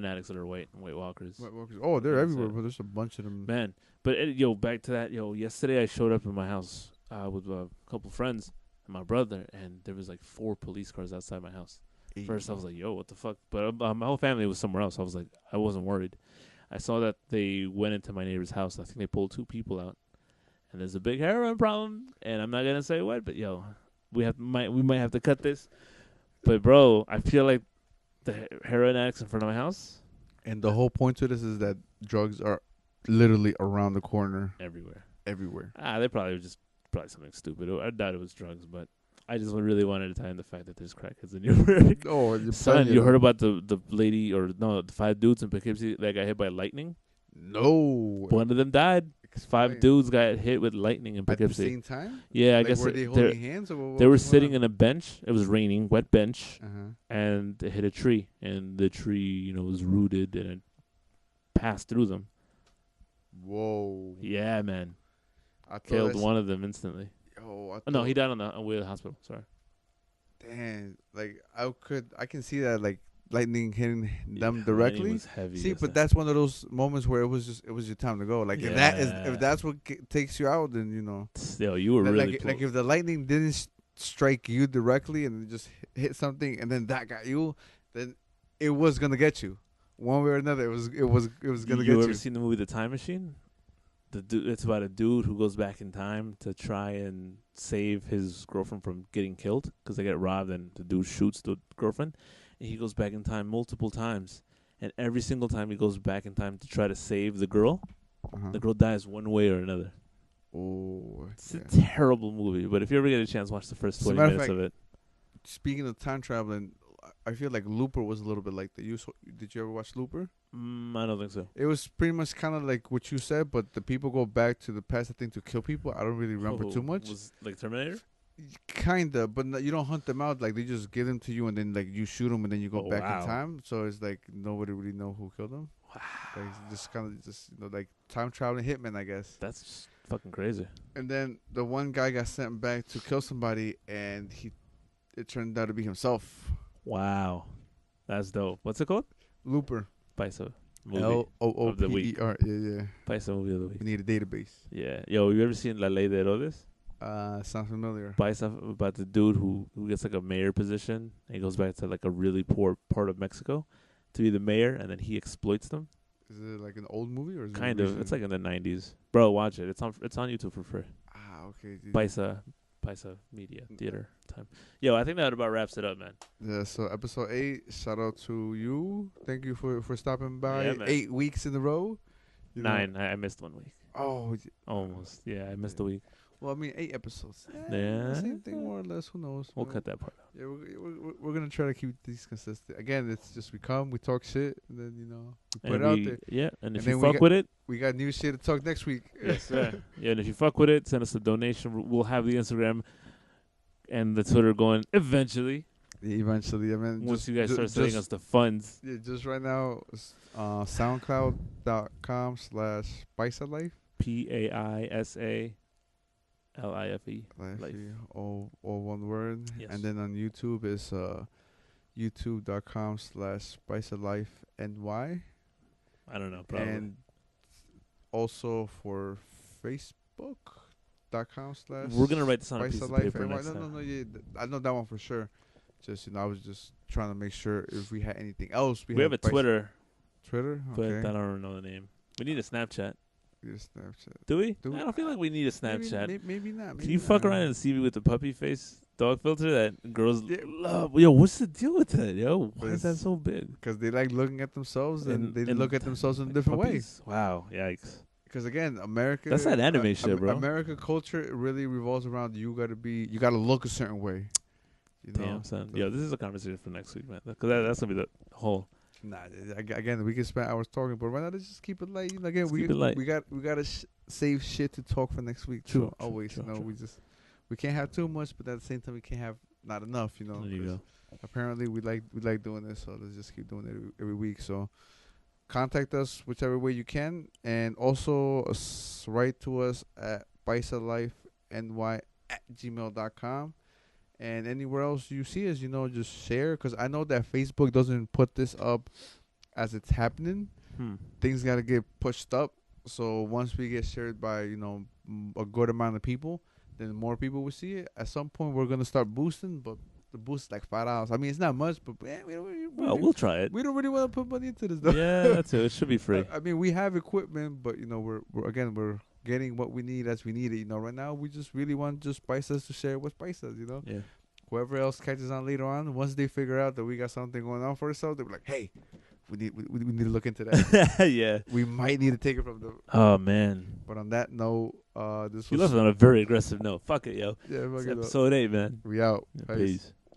addicts that are White Walkers. White Walkers. Oh, they're That's everywhere, it. but there's a bunch of them. Man, but yo, back to that. Yo, yesterday I showed up in my house with a couple friends and my brother, and there was like 4 police cars outside my house. First, I was like, yo, what the fuck? But my whole family was somewhere else. I was like, I wasn't worried. I saw that they went into my neighbor's house. I think they pulled 2 people out. And there's a big heroin problem. And I'm not going to say what, but yo, we might have to cut this. But, bro, I feel like the heroin addicts in front of my house, And the whole point to this is that drugs are literally around the corner, everywhere. everywhere. They probably something stupid. I doubt it was drugs, but I just really wanted to tie in the fact that there's crackheads in New York. Oh, you're Son, you heard about the lady the 5 dudes in Poughkeepsie that got hit by lightning? No. One of them died. 5 dudes got hit with lightning in At the Poughkeepsie. same time? Yeah, I Like, guess were they they're- holding hands? Or what they were was going sitting on? in a bench. It was raining, wet bench, Uh-huh. and it hit a tree, and the tree, was rooted and it passed through them. Whoa. Yeah, man, I thought killed that's- one of them instantly. Oh, I Oh, no, thought- he died on the way to the hospital. Sorry. Damn, like I can see that like lightning hitting them Yeah, directly. lightning was heavy. See, but that. that's one of those moments where it was your time to go. Like Yeah. if that's what takes you out, then Still, you were like, really like if the lightning didn't strike you directly and it just hit something and then that got you, then it was gonna get you one way or another. It was gonna get You ever you. seen the movie The Time Machine? It's about a dude who goes back in time to try and save his girlfriend from getting killed because they get robbed, and the dude shoots the girlfriend. And he goes back in time multiple times, and every single time he goes back in time to try to save the girl, The girl dies one way or another. Oh, It's a yeah. terrible movie, but if you ever get a chance, watch the first As a 20 matter of minutes fact, of it. speaking of time traveling, I feel like Looper was a little bit like that. Did you ever watch Looper? I don't think so. It was pretty much kind of like what you said, but the people go back to the past, I think, to kill people. I don't really remember too much. Was like Terminator? Kinda, but you don't hunt them out. Like they just give them to you, and then like you shoot them, and then you go Oh, back wow. in time. So it's like nobody really know who killed them. Wow. Like it's just kind of like time traveling hitman, I guess. That's just fucking crazy. And then the one guy got sent back to kill somebody, and it turned out to be himself. Wow. That's dope. What's it called? Looper. Paisa movie of the week. LOOPER. Yeah. Paisa movie of the week. We need a database. Yeah. Yo, you ever seen La Ley de Herodes? Sounds familiar. Paisa, about the dude who gets like a mayor position. And he goes back to like a really poor part of Mexico to be the mayor, and then he exploits them. Is it like an old movie or is Kind it of. It's like in the 90s. Bro, watch it. It's on YouTube for free. okay. Dude. Paisa Media Theater time. Yo, I think that about wraps it up, man. Yeah, so episode 8, shout out to you. Thank you for stopping by. Yeah, man. 8 weeks in a row. You know. 9. I missed 1 week. Oh, Almost. Yeah, I missed a week. well, I mean 8 episodes. Yeah. Same thing more or less. Who knows? We'll cut that part out. Yeah, we're gonna try to keep these consistent. Again, it's just we come, we talk shit, and then we put it out there. Yeah, and if And you then we fuck got- with it, We got new shit to talk next week. yes, sir. Yeah, and if you fuck with it, send us a donation. We'll have the Instagram and the Twitter going eventually. Eventually, I mean, Once you guys start sending us the funds. Yeah, just right now, SoundCloud.com/Paisa Life. PAISA LIFE. Life. All one word. Yes. And then on YouTube is youtube.com/Paisa Life NY. I don't know, probably. And also for Facebook.com/ We're gonna write this on a piece Paisa of Life paper NY. next No, time. yeah, I know that one for sure. Just I was just trying to make sure if we had anything else. We have a Twitter, Twitter, but okay. I don't know the name. We need a Snapchat. Yeah, Snapchat. Do we? Do we? I don't feel like we need a Snapchat. Maybe not. Can you fuck around and see me with the puppy face dog filter that girls Yeah. love? Yo, what's the deal with that? Yo, why But is that it's- so big? Because they like looking at themselves and they And look at themselves in a different way. puppies. Wow, yikes. Because again, America. That's that anime shit, bro. America culture really revolves around you gotta look a certain way. You know. Damn, son. So- Yo, this is a conversation for next week, man. Because that's gonna be the whole. Nah, again, we can spend hours talking, but why not just keep it light? You know, again, Let's keep it light. we gotta save shit to talk for next week. True, So always, true, you know, true. we can't have too much, but at the same time, we can't have not enough. You know. There you 'cause go. Apparently, we like doing this, so let's just keep doing it every week. So contact us whichever way you can, and also write to us at paisalifeny@gmail.com. And anywhere else you see us, you know, just share. Because I know that Facebook doesn't put this up as it's happening. Things got to get pushed up. So once we get shared by, you know, a good amount of people, then more people will see it. At some point, we're going to start boosting, but the boost is like $5. I mean, it's not much, but Well, we'll try it. we don't really want to put money into this, though. Yeah, that's it. It should be free. I mean, we have equipment, but, you know, we're getting what we need as we need it. You know, right now, we just really want just Paisas to share with Paisas, you know? Yeah. Whoever else catches on later on, once they figure out that we got something going on for ourselves, they'll be like, hey, we need to look into that. Yeah. We might need to take it from the. Oh man. But on that note, this You was. left it on a very aggressive note. Fuck it, yo. Yeah, It's fuck it up. episode 8, man. We out. Peace.